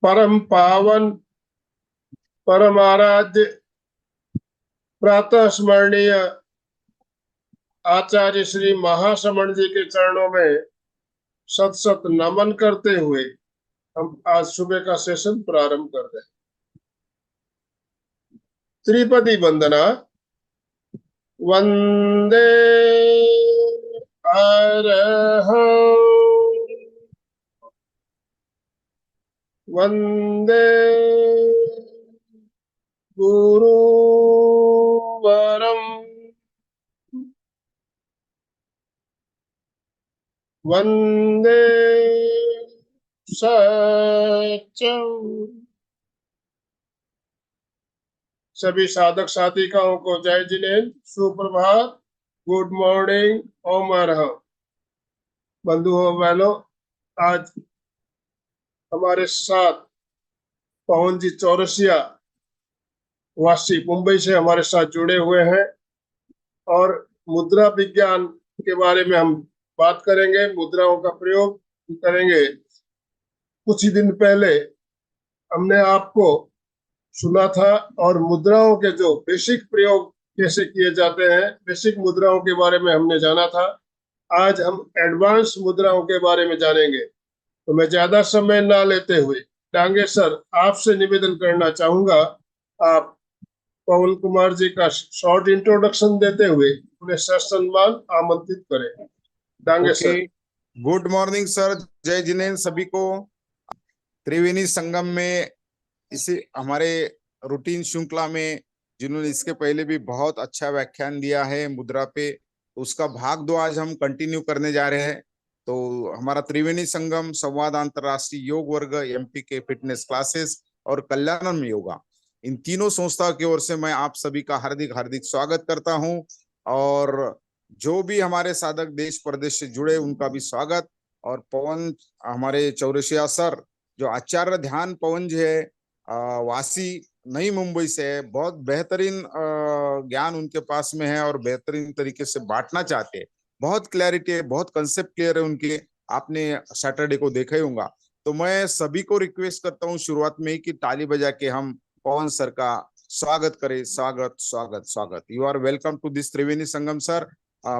परम पावन परम आराध्य प्रातः स्मरणीय आचार्य श्री महाश्रमण जी के चरणों में सत सत नमन करते हुए हम आज सुबह का सेशन प्रारंभ कर रहे हैं। त्रिपदी वंदना। वंदे अरहं वंदे गुरुवरं वंदे सच्चं। सभी साधक साथिकाओं को जय जिनेन्द्र, सुप्रभात, गुड मॉर्निंग, ओम अरहं। बंधुओं बहनों, आज हमारे साथ पवन जी चौरसिया वासी मुंबई से हमारे साथ जुड़े हुए हैं और मुद्रा विज्ञान के बारे में हम बात करेंगे, मुद्राओं का प्रयोग करेंगे। कुछ ही दिन पहले हमने आपको सुना था और मुद्राओं के जो बेसिक प्रयोग कैसे किए जाते हैं, बेसिक मुद्राओं के बारे में हमने जाना था। आज हम एडवांस मुद्राओं के बारे में जानेंगे। तो मैं ज्यादा समय ना लेते हुए डांगे सर आपसे निवेदन करना चाहूंगा, आप पवन कुमार जी का शॉर्ट इंट्रोडक्शन देते हुए उन्हें ससम्मान आमंत्रित करें। Dange sir. Good morning sir, जय जिनेन्द्र सभी को। त्रिवेणी संगम में इसे हमारे रूटीन श्रृंखला में जिन्होंने इसके पहले भी बहुत अच्छा व्याख्यान दिया है मुद्रा पे, उसका भाग 2 आज हम कंटिन्यू करने जा रहे हैं। तो हमारा त्रिवेणी संगम, संवाद अंतरराष्ट्रीय योग वर्ग, एमपी के फिटनेस क्लासेस और कल्याणम योगा, इन तीनों संस्थाओं की ओर से मैं आप सभी का हार्दिक हार्दिक स्वागत करता हूं। और जो भी हमारे साधक देश प्रदेश से जुड़े उनका भी स्वागत। और पवन हमारे चौरसिया सर, जो आचार्य ध्यान पवन जी है, वासी नई मुंबई से है, बहुत बेहतरीन ज्ञान उनके पास में है और बेहतरीन तरीके से बांटना चाहते हैं। बहुत क्लैरिटी है, बहुत कंसेप्ट क्लियर है उनके। आपने सैटरडे को देखा ही होगा। तो मैं सभी को रिक्वेस्ट करता हूँ शुरुआत में ही कि ताली बजा के हम पवन सर का स्वागत करें। स्वागत स्वागत स्वागत। You are welcome to this Triveni Sangam sir.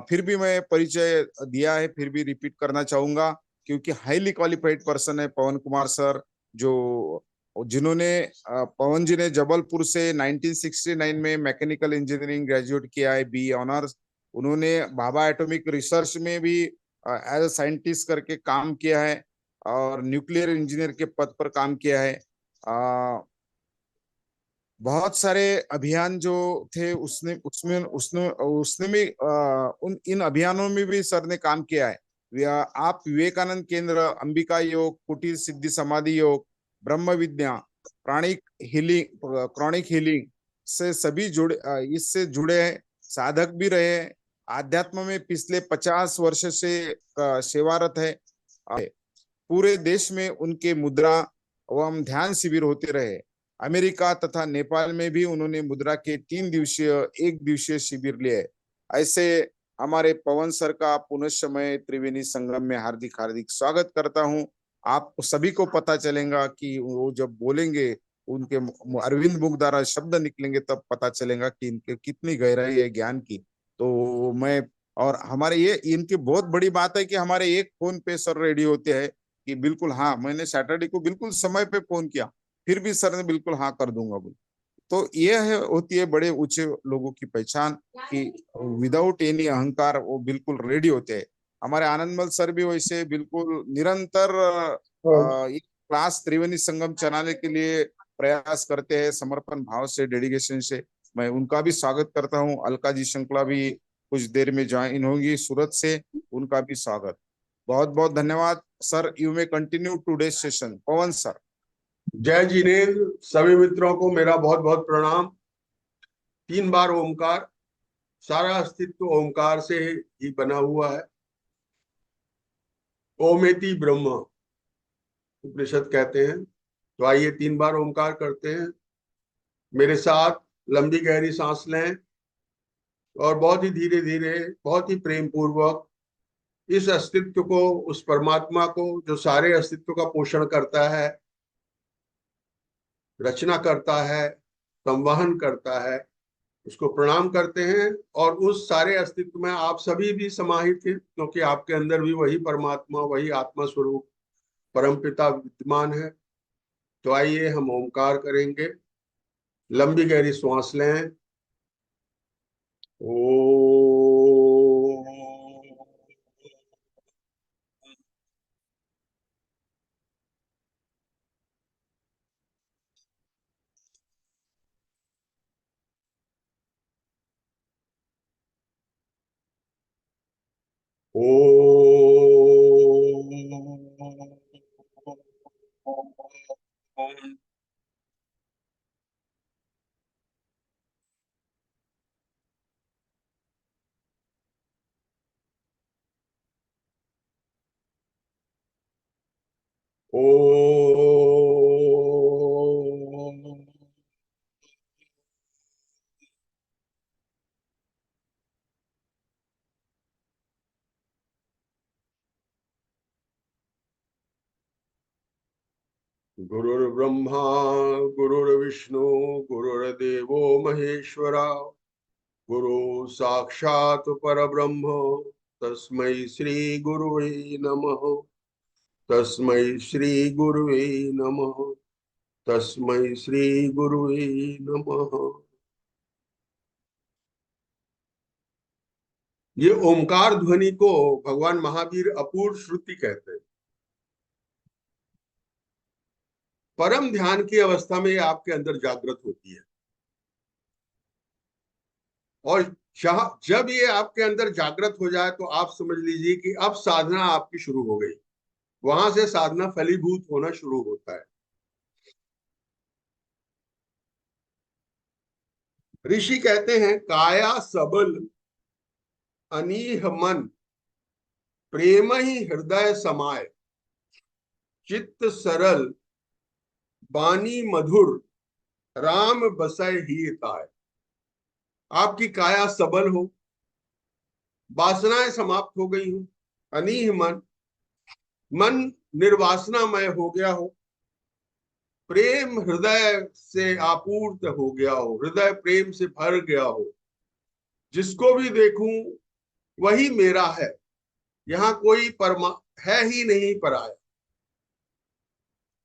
फिर भी मैं परिचय दिया है, फिर भी रिपीट करना चाहूंगा क्योंकि हाईली क्वालिफाइड पर्सन है पवन कुमार सर, जो जिन्होंने पवन जी ने जबलपुर से 1969 में मैकेनिकल इंजीनियरिंग ग्रेजुएट किया है, बी ऑनर्स। उन्होंने भाभा एटॉमिक रिसर्च में भी एज ए साइंटिस्ट करके काम किया है और न्यूक्लियर इंजीनियर के पद पर काम किया है। बहुत सारे अभियान जो थे उसने उसमें उसने उसने भी इन अभियानों में भी सर ने काम किया है। आप विवेकानंद केंद्र, अंबिका योग, कुटीर सिद्धि समाधि योग, ब्रह्म विद्या, क्रॉनिक हीलिंग से सभी जुड़े, इससे जुड़े हैं, साधक भी रहे। आध्यात्म में पिछले 50 वर्ष से सेवारत है। पूरे देश में उनके मुद्रा एवं ध्यान शिविर होते रहे। अमेरिका तथा नेपाल में भी उन्होंने मुद्रा के 3 दिवसीय 1 दिवसीय शिविर लिए। ऐसे हमारे पवन सर का पुनश्च मैं त्रिवेणी संगम में हार्दिक हार्दिक स्वागत करता हूं। आप सभी को पता चलेगा कि वो जब बोलेंगे, उनके अरविंद मुख द्वारा शब्द निकलेंगे, तब पता चलेगा कि इनके कितनी गहराई है ज्ञान की। तो मैं और हमारे ये इनकी बहुत बड़ी बात है कि हमारे एक फोन पे सर रेडी होते हैं कि बिल्कुल हाँ, मैंने सैटरडे को बिल्कुल समय पे फोन किया, फिर भी सर ने बिल्कुल हाँ कर दूंगा बोल। तो ये है होती है बड़े ऊंचे लोगों की पहचान कि विदाउट एनी अहंकार वो बिल्कुल रेडी होते हैं। हमारे आनंदमल सर भी वैसे बिल्कुल निरंतर क्लास त्रिवेणी संगम चलाने के लिए प्रयास करते हैं, समर्पण भाव से, डेडिकेशन से। मैं उनका भी स्वागत करता हूँ। अलका जी श्रृंखला भी कुछ देर में ज्वाइन होंगी सूरत से, उनका भी स्वागत। बहुत बहुत धन्यवाद sir. You may continue today session. Pawan sir. जय जिनेन्द्र सभी मित्रों को मेरा बहुत बहुत प्रणाम। 3 बार ओमकार, सारा अस्तित्व ओमकार से ही बना हुआ है। ओमेति ब्रह्म उपनिषद कहते हैं। तो आइए 3 बार ओमकार करते हैं। मेरे साथ लंबी गहरी सांस लें और बहुत ही धीरे धीरे, बहुत ही प्रेम पूर्वक इस अस्तित्व को, उस परमात्मा को जो सारे अस्तित्व का पोषण करता है, रचना करता है, संवहन करता है, उसको प्रणाम करते हैं। और उस सारे अस्तित्व में आप सभी भी समाहित हैं, क्योंकि आपके अंदर भी वही परमात्मा, वही आत्मा स्वरूप परमपिता विद्यमान है। तो आइए हम ओमकार करेंगे। लंबी गहरी श्वास लें। ओ ओम। ओम। गुरुर्ब्रह्मा गुरुर्विष्णु गुरुर्देवो महेश्वरा, गुरु साक्षात् परब्रह्म तस्मै श्री गुरुवे नमः। तस्मै श्री गुरुवे नमः। तस्मै श्री गुरुवे नमः। ये ओमकार ध्वनि को भगवान महावीर अपूर्व श्रुति कहते हैं। परम ध्यान की अवस्था में ये आपके अंदर जागृत होती है, और जब ये आपके अंदर जागृत हो जाए तो आप समझ लीजिए कि अब साधना आपकी शुरू हो गई। वहां से साधना फलीभूत होना शुरू होता है। ऋषि कहते हैं, काया सबल अनीह मन, प्रेम ही हृदय समाय, चित्त सरल बानी मधुर, राम बसय ही ताय। आपकी काया सबल हो, वासनाएं समाप्त हो गई हो, अनीह मन, मन निर्वासनामय हो गया हो, प्रेम हृदय से आपूर्त हो गया हो, हृदय प्रेम से भर गया हो, जिसको भी देखूं वही मेरा है, यहाँ कोई परमा है ही नहीं पराया।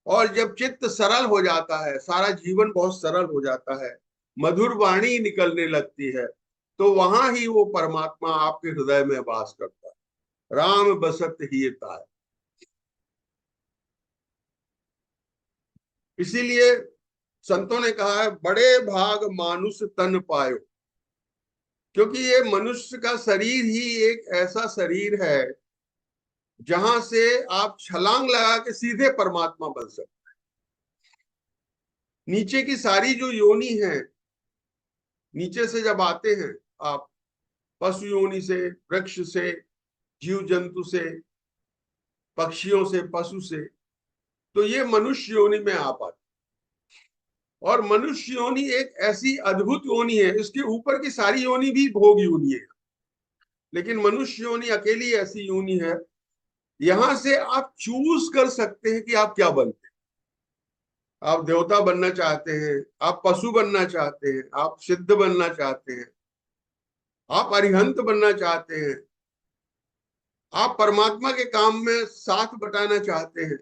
और जब चित्त सरल हो जाता है, सारा जीवन बहुत सरल हो जाता है, मधुर वाणी निकलने लगती है, तो वहां ही वो परमात्मा आपके हृदय में वास करता है। राम बसत ही ताय। इसीलिए संतों ने कहा है, बड़े भाग मानुष तन पायो, क्योंकि ये मनुष्य का शरीर ही एक ऐसा शरीर है जहां से आप छलांग लगा के सीधे परमात्मा बन सकते। नीचे की सारी जो योनि है, नीचे से जब आते हैं आप, पशु योनि से, वृक्ष से, जीव जंतु से, पक्षियों से, पशु से, तो ये मनुष्य योनि में आ पाते। और मनुष्य योनि एक ऐसी अद्भुत योनि है, इसके ऊपर की सारी योनि भी भोग योनि है, लेकिन मनुष्य योनि अकेली ऐसी योनि है, यहां से आप चूज कर सकते हैं कि आप क्या बनते हैं। आप देवता बनना चाहते हैं, आप पशु बनना चाहते हैं, आप सिद्ध बनना चाहते हैं, आप अरिहंत बनना चाहते हैं, आप परमात्मा के काम में साथ बटाना चाहते हैं,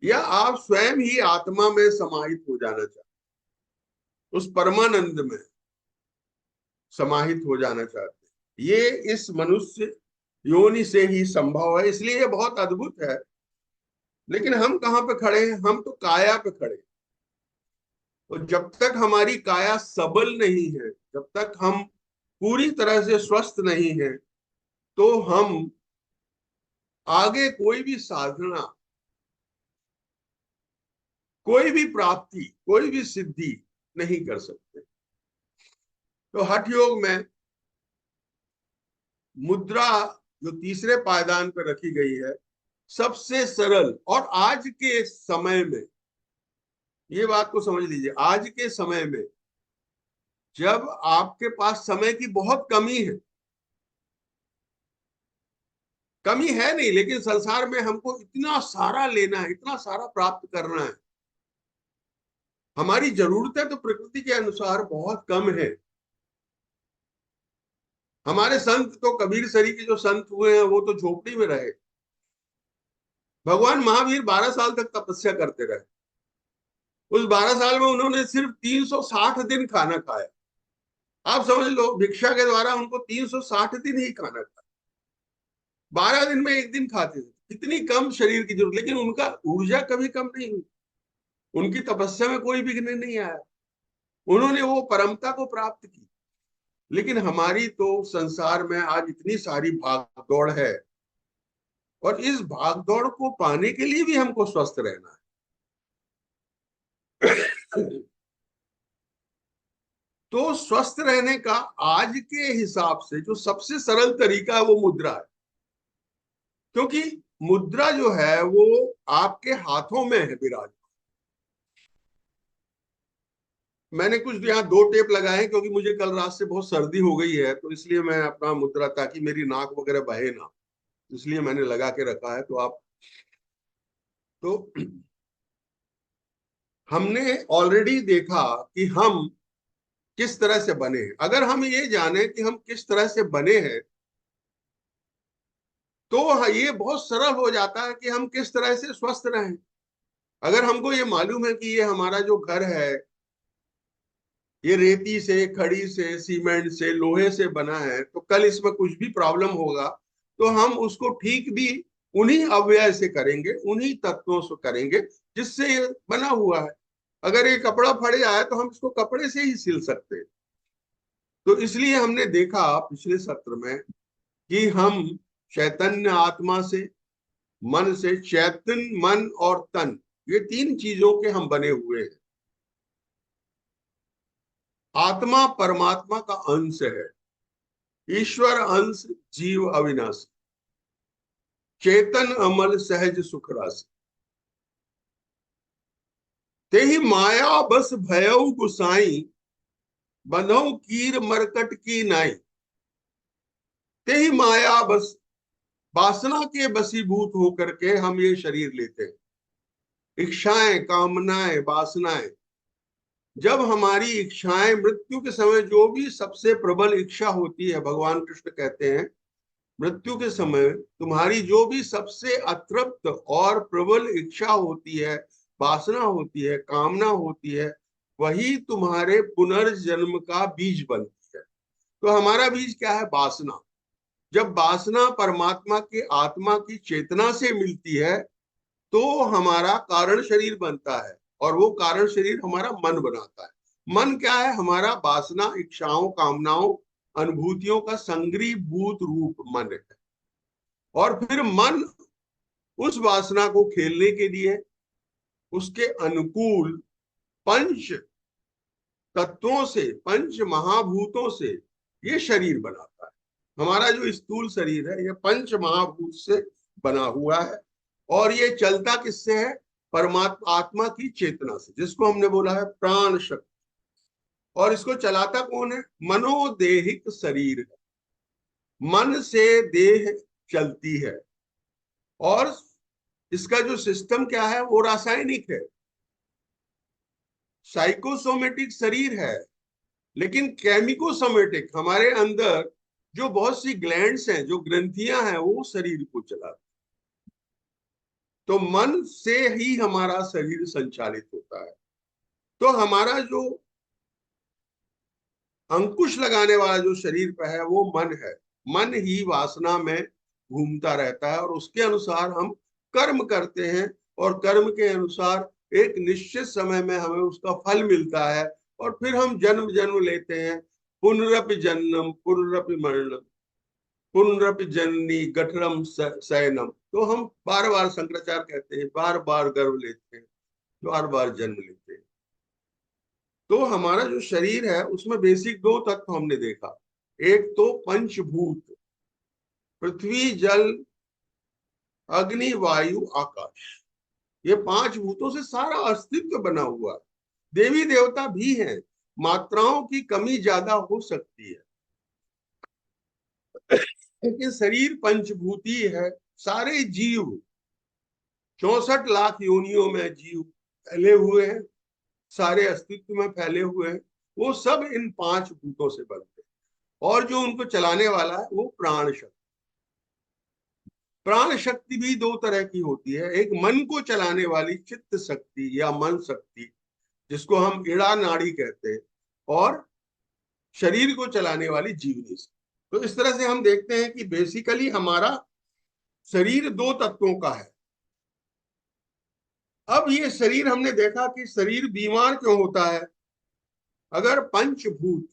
या आप स्वयं ही आत्मा में समाहित हो जाना चाहते हैं, उस परमानंद में समाहित हो जाना चाहते हैं। ये इस मनुष्य योनि से ही संभव है, इसलिए ये बहुत अद्भुत है। लेकिन हम कहाँ पे खड़े हैं? हम तो काया पे खड़े हैं। तो जब तक हमारी काया सबल नहीं है, जब तक हम पूरी तरह से स्वस्थ नहीं है, तो हम आगे कोई भी साधना, कोई भी प्राप्ति, कोई भी सिद्धि नहीं कर सकते। तो हठ योग में मुद्रा जो तीसरे पायदान पर रखी गई है, सबसे सरल, और आज के समय में ये बात को समझ लीजिए, आज के समय में जब आपके पास समय की बहुत कमी है, कमी है नहीं, लेकिन संसार में हमको इतना सारा लेना है, इतना सारा प्राप्त करना है, हमारी जरूरतें तो प्रकृति के अनुसार बहुत कम है। हमारे संत तो कबीर सरी के जो संत हुए हैं वो तो झोपड़ी में रहे। भगवान महावीर 12 साल तक तपस्या करते रहे। उस 12 साल में उन्होंने सिर्फ 360 दिन खाना खाया। आप समझ लो, भिक्षा के द्वारा उनको 360 दिन ही खाना खाया। 12 दिन में एक दिन खाते थे। कितनी कम शरीर की जरूरत, लेकिन उनका ऊर्जा कभी कम नहीं हुई। उनकी तपस्या में कोई विघ्न नहीं आया। उन्होंने वो परमता को प्राप्त की। लेकिन हमारी तो संसार में आज इतनी सारी भाग दौड़ है, और इस भाग दौड़ को पाने के लिए भी हमको स्वस्थ रहना है। तो स्वस्थ रहने का आज के हिसाब से जो सबसे सरल तरीका है वो मुद्रा है। क्योंकि मुद्रा जो है वो आपके हाथों में है विराज। मैंने कुछ यहाँ 2 टेप लगाए हैं, क्योंकि मुझे कल रात से बहुत सर्दी हो गई है, तो इसलिए मैं अपना मुद्रा, ताकि मेरी नाक वगैरह बहे ना, इसलिए मैंने लगा के रखा है। तो आप तो हमने ऑलरेडी देखा कि हम किस तरह से बने हैं। अगर हम ये जाने कि हम किस तरह से बने हैं, तो ये बहुत सरल हो जाता है कि हम किस तरह से स्वस्थ रहें। अगर हमको ये मालूम है कि ये हमारा जो घर है ये रेती से, खड़ी से, सीमेंट से, लोहे से बना है, तो कल इसमें कुछ भी प्रॉब्लम होगा तो हम उसको ठीक भी उन्हीं अवयव से करेंगे, उन्हीं तत्वों से करेंगे जिससे ये बना हुआ है। अगर ये कपड़ा फट जाए तो हम इसको कपड़े से ही सिल सकते हैं। तो इसलिए हमने देखा पिछले सत्र में कि हम चैतन्य आत्मा से, मन से, चैतन्य, मन और तन, ये 3 चीजों के हम बने हुए हैं। आत्मा परमात्मा का अंश है, ईश्वर अंश, जीव अविनाशी, चेतन अमल सहज सुख राशि। तेहि माया बस भयउ गुसाई, बंधौ कीर मरकट की नाई। तेहि माया बस, वासना के बसीभूत होकर के हम ये शरीर लेते हैं। इच्छाएं, कामनाएं, वासनाएं, जब हमारी इच्छाएं, मृत्यु के समय जो भी सबसे प्रबल इच्छा होती है, भगवान कृष्ण कहते हैं मृत्यु के समय तुम्हारी जो भी सबसे अतृप्त और प्रबल इच्छा होती है, वासना होती है, कामना होती है, वही तुम्हारे पुनर्जन्म का बीज बनती है। तो हमारा बीज क्या है? वासना। जब वासना परमात्मा के आत्मा की चेतना से मिलती है तो हमारा कारण शरीर बनता है, और वो कारण शरीर हमारा मन बनाता है। मन क्या है? हमारा वासना, इच्छाओं, कामनाओं, अनुभूतियों का संग्रहीभूत रूप मन है। और फिर मन उस वासना को खेलने के लिए उसके अनुकूल पंच तत्वों से, पंच महाभूतों से ये शरीर बनाता है। हमारा जो स्थूल शरीर है ये पंच महाभूत से बना हुआ है, और ये चलता किससे है? परमात्मा आत्मा की चेतना से, जिसको हमने बोला है प्राण शक्ति। और इसको चलाता कौन है? मनोदेहिक शरीर है। मन से देह चलती है, और इसका जो सिस्टम क्या है वो रासायनिक है, साइकोसोमेटिक शरीर है। लेकिन केमिकोसोमेटिक, हमारे अंदर जो बहुत सी ग्लैंड्स हैं, जो ग्रंथियां हैं, वो शरीर को चलाती। तो मन से ही हमारा शरीर संचालित होता है। तो हमारा जो अंकुश लगाने वाला जो शरीर पे है वो मन है। मन ही वासना में घूमता रहता है, और उसके अनुसार हम कर्म करते हैं, और कर्म के अनुसार एक निश्चित समय में हमें उसका फल मिलता है, और फिर हम जन्म जन्म लेते हैं। पुनरपि जन्म पुनरपि मरणम, पुनरपि जननी गठरम शयनम। तो हम बार बार, शंकराचार्य कहते हैं, बार बार गर्भ लेते हैं, बार बार जन्म लेते हैं। तो हमारा जो शरीर है उसमें बेसिक 2 तत्व हमने देखा। एक तो पंचभूत, पृथ्वी, जल, अग्नि, वायु, आकाश। ये 5 भूतों से सारा अस्तित्व बना हुआ है। देवी देवता भी हैं, मात्राओं की कमी ज्यादा हो सकती है, लेकिन शरीर पंचभूती है। सारे जीव, 64 लाख योनियों में जीव फैले हुए हैं, सारे अस्तित्व में फैले हुए हैं, वो सब इन 5 भूतों से बनते हैं। और जो उनको चलाने वाला है वो प्राण शक्ति। प्राण शक्ति भी 2 तरह की होती है, एक मन को चलाने वाली चित्त शक्ति या मन शक्ति, जिसको हम इड़ा नाड़ी कहते हैं, और शरीर को चलाने वाली जीवनी शक्ति। तो इस तरह से हम देखते हैं कि बेसिकली हमारा शरीर 2 तत्वों का है। अब ये शरीर, हमने देखा कि शरीर बीमार क्यों होता है। अगर पंचभूत,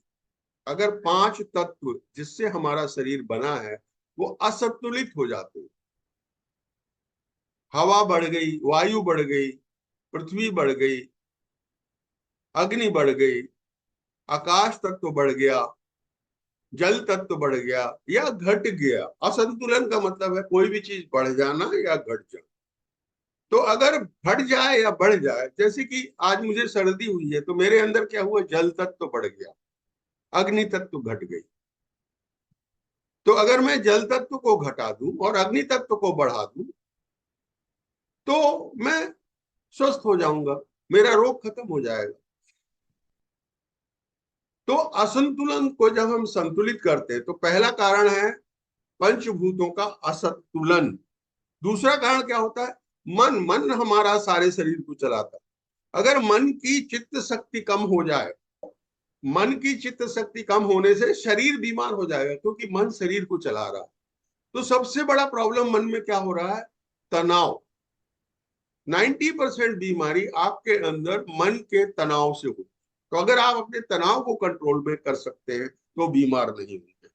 अगर 5 तत्व जिससे हमारा शरीर बना है वो असंतुलित हो जाते हैं, हवा बढ़ गई, वायु बढ़ गई, पृथ्वी बढ़ गई, अग्नि बढ़ गई, आकाश तत्व बढ़ गया, जल तत्व बढ़ गया या घट गया। असंतुलन का मतलब है कोई भी चीज बढ़ जाना या घट जाना। तो अगर घट जाए या बढ़ जाए, जैसे कि आज मुझे सर्दी हुई है तो मेरे अंदर क्या हुआ, जल तत्व बढ़ गया, अग्नि तत्व घट गई। तो अगर मैं जल तत्व को घटा दूं और अग्नि तत्व को बढ़ा दूं तो मैं स्वस्थ हो जाऊंगा, मेरा रोग खत्म हो जाएगा। तो असंतुलन को जब हम संतुलित करते हैं तो पहला कारण है पंचभूतों का असंतुलन। दूसरा कारण क्या होता है, मन। मन हमारा सारे शरीर को चलाता है। अगर मन की चित्त शक्ति कम हो जाए, मन की चित्त शक्ति कम होने से शरीर बीमार हो जाएगा, क्योंकि मन शरीर को चला रहा है। तो सबसे बड़ा प्रॉब्लम मन में क्या हो रहा है, तनाव। 90% बीमारी आपके अंदर मन के तनाव से होती है। तो अगर आप अपने तनाव को कंट्रोल में कर सकते हैं तो बीमार नहीं होंगे।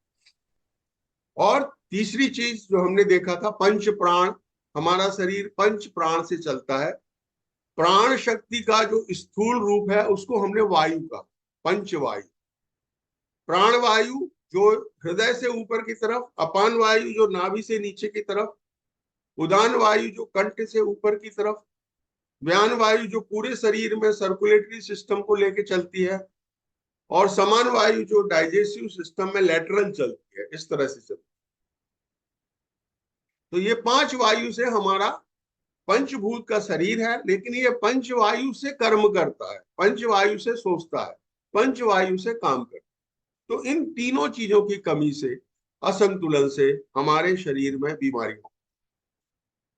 और तीसरी चीज जो हमने देखा था, पंच प्राण। हमारा शरीर पंच प्राण से चलता है। प्राण शक्ति का जो स्थूल रूप है उसको हमने वायु का, पंचवायु। प्राण वायु जो हृदय से ऊपर की तरफ, अपान वायु जो नाभि से नीचे की तरफ, उदान वायु जो कंठ से ऊपर की तरफ, व्यान वायु जो पूरे शरीर में सर्कुलेटरी सिस्टम को लेके चलती है, और समान वायु जो डाइजेस्टिव सिस्टम में लेटरल चलती है, इस तरह से चलती है। तो ये 5 वायु से हमारा पंचभूत का शरीर है, लेकिन ये पंचवायु से कर्म करता है, पंचवायु से सोचता है, पंचवायु से काम करता है। तो इन तीनों चीजों की कमी से, असंतुलन से हमारे शरीर में बीमारी हो।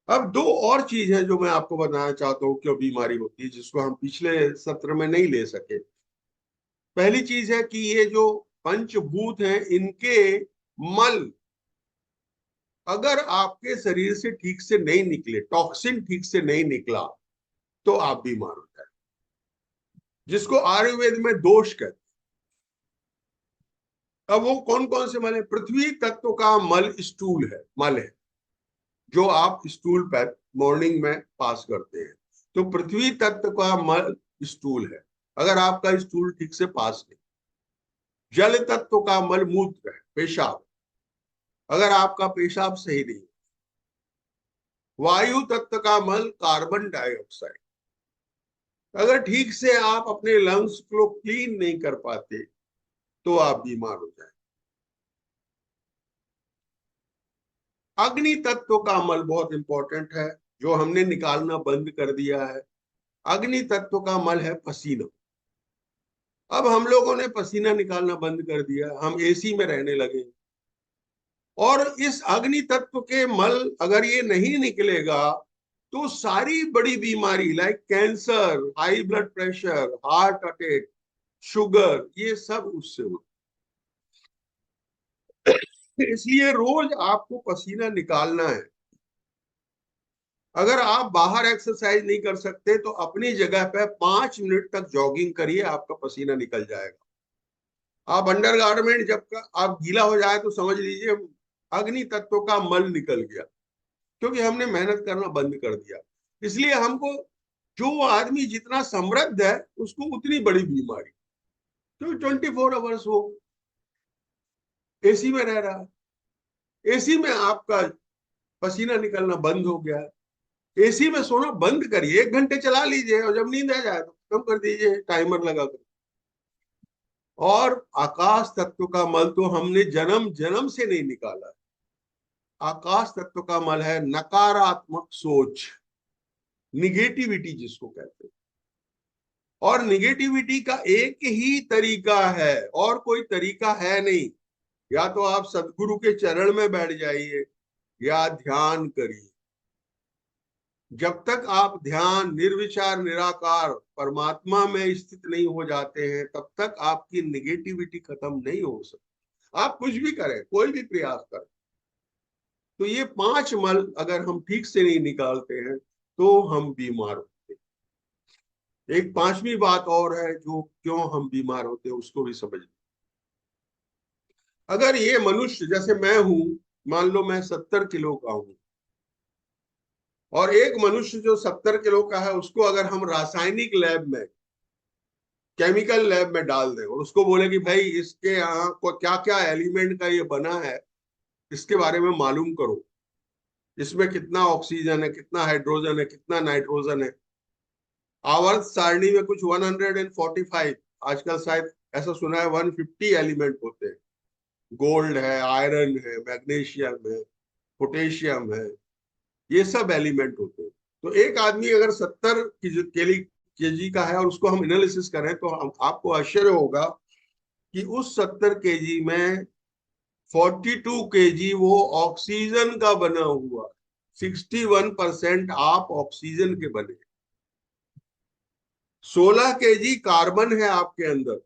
अब 2 और चीज है जो मैं आपको बताना चाहता हूं क्यों बीमारी होती है, जिसको हम पिछले सत्र में नहीं ले सके। पहली चीज है कि ये जो पंचभूत हैं इनके मल अगर आपके शरीर से ठीक से नहीं निकले, टॉक्सिन ठीक से नहीं निकला, तो आप बीमार हो जाए, जिसको आयुर्वेद में दोष कहते हैं। अब वो कौन कौन से मल है, पृथ्वी तत्व का मल स्टूल है, मल है जो आप स्टूल पर मॉर्निंग में पास करते हैं। तो पृथ्वी तत्व का मल स्टूल है, अगर आपका स्टूल ठीक से पास नहीं। जल तत्व का मल मूत्र है, पेशाब, अगर आपका पेशाब सही नहीं। वायु तत्व का मल कार्बन डाइऑक्साइड, अगर ठीक से आप अपने लंग्स को क्लीन नहीं कर पाते तो आप बीमार हो जाए। अग्नि तत्व का मल बहुत इंपॉर्टेंट है, जो हमने निकालना बंद कर दिया है। अग्नि तत्व का मल है पसीना। अब हम लोगों ने पसीना निकालना बंद कर दिया, हम एसी में रहने लगे, और इस अग्नि तत्व के मल अगर ये नहीं निकलेगा तो सारी बड़ी बीमारी like cancer, high blood pressure, heart attack, sugar, ये सब उससे होता। इसलिए रोज आपको पसीना निकालना है। अगर आप बाहर एक्सरसाइज नहीं कर सकते तो अपनी जगह पे 5 मिनट तक जॉगिंग करिए, आपका पसीना निकल जाएगा। आप अंडरगारमेंट जब आप गीला हो जाए तो समझ लीजिए अग्नि तत्व का मल निकल गया, क्योंकि हमने मेहनत करना बंद कर दिया। इसलिए हमको, जो आदमी जितना समृद्ध है उसको उतनी बड़ी बीमारी, क्योंकि 24 आवर्स वो एसी में रह रहा है। एसी में आपका पसीना निकलना बंद हो गया है। एसी में सोना बंद करिए, 1 घंटे चला लीजिए, और जब नींद आ जाए तो कम कर दीजिए टाइमर लगाकर। और आकाश तत्व का मल तो हमने जन्म जन्म से नहीं निकाला। आकाश तत्व का मल है नकारात्मक सोच, निगेटिविटी जिसको कहते हैं। और निगेटिविटी का एक ही तरीका है, और कोई तरीका है नहीं। या तो आप सदगुरु के चरण में बैठ जाइए या ध्यान करिए। जब तक आप ध्यान निर्विचार निराकार परमात्मा में स्थित नहीं हो जाते हैं, तब तक आपकी निगेटिविटी खत्म नहीं हो सकती। आप कुछ भी करें, कोई भी प्रयास करें, तो ये 5 मल अगर हम ठीक से नहीं निकालते हैं तो हम बीमार होते हैं। एक 5वीं बात और है जो क्यों हम बीमार होते हैं, उसको भी समझ। अगर ये मनुष्य, जैसे मैं हूं, मान लो मैं 70 किलो का हूं, और एक मनुष्य जो 70 किलो का है, उसको अगर हम रासायनिक लैब में, केमिकल लैब में डाल दें और उसको बोले कि भाई इसके यहाँ को क्या क्या एलिमेंट का ये बना है, इसके बारे में मालूम करो, इसमें कितना ऑक्सीजन है, कितना हाइड्रोजन है, कितना नाइट्रोजन है। आवर्त सारणी में कुछ 145, आजकल शायद ऐसा सुना है 150 एलिमेंट होते हैं। गोल्ड है, आयरन है, मैग्नीशियम है, पोटेशियम है, ये सब एलिमेंट होते हैं। तो एक आदमी अगर 70 केजी का है और उसको हम एनालिसिस करें तो आपको आश्चर्य होगा कि उस 70 केजी में 42 केजी वो ऑक्सीजन का बना हुआ, 61% आप ऑक्सीजन के बने, 16 केजी कार्बन है आपके अंदर,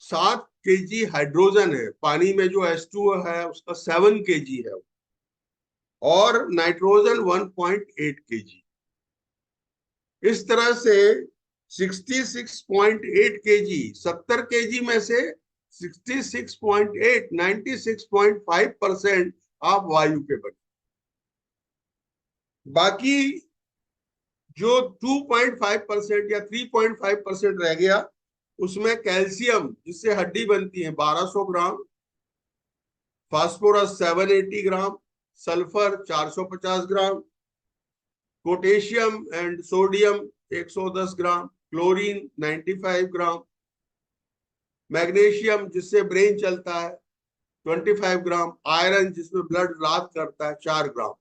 7 केजी हाइड्रोजन है, पानी में जो H2O है उसका 7 केजी है, और नाइट्रोजन 1.8 केजी। इस तरह से 66.8 केजी, 70 केजी में से 66.8, 96.5% आप वायु के बने। बाकी जो 2.5% या 3.5% रह गया, उसमें कैल्शियम जिससे हड्डी बनती है 1200 ग्राम, फास्फोरस 780 ग्राम, सल्फर 450 ग्राम, पोटेशियम एंड सोडियम 110 ग्राम, क्लोरीन 95 ग्राम, मैग्नीशियम जिससे ब्रेन चलता है 25 ग्राम, आयरन जिसमें ब्लड रात करता है 4 ग्राम,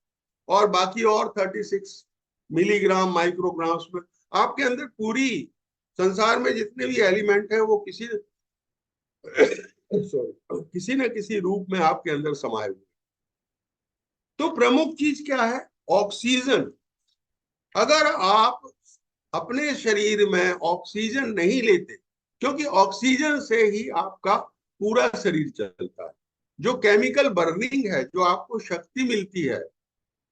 और बाकी और 36 मिलीग्राम माइक्रोग्राम्स में आपके अंदर पूरी संसार में जितने भी एलिमेंट है वो किसी किसी न किसी रूप में आपके अंदर समाये हुए। तो प्रमुख चीज क्या है? ऑक्सीजन। अगर आप अपने शरीर में ऑक्सीजन नहीं लेते, क्योंकि ऑक्सीजन से ही आपका पूरा शरीर चलता है, जो केमिकल बर्निंग है, जो आपको शक्ति मिलती है,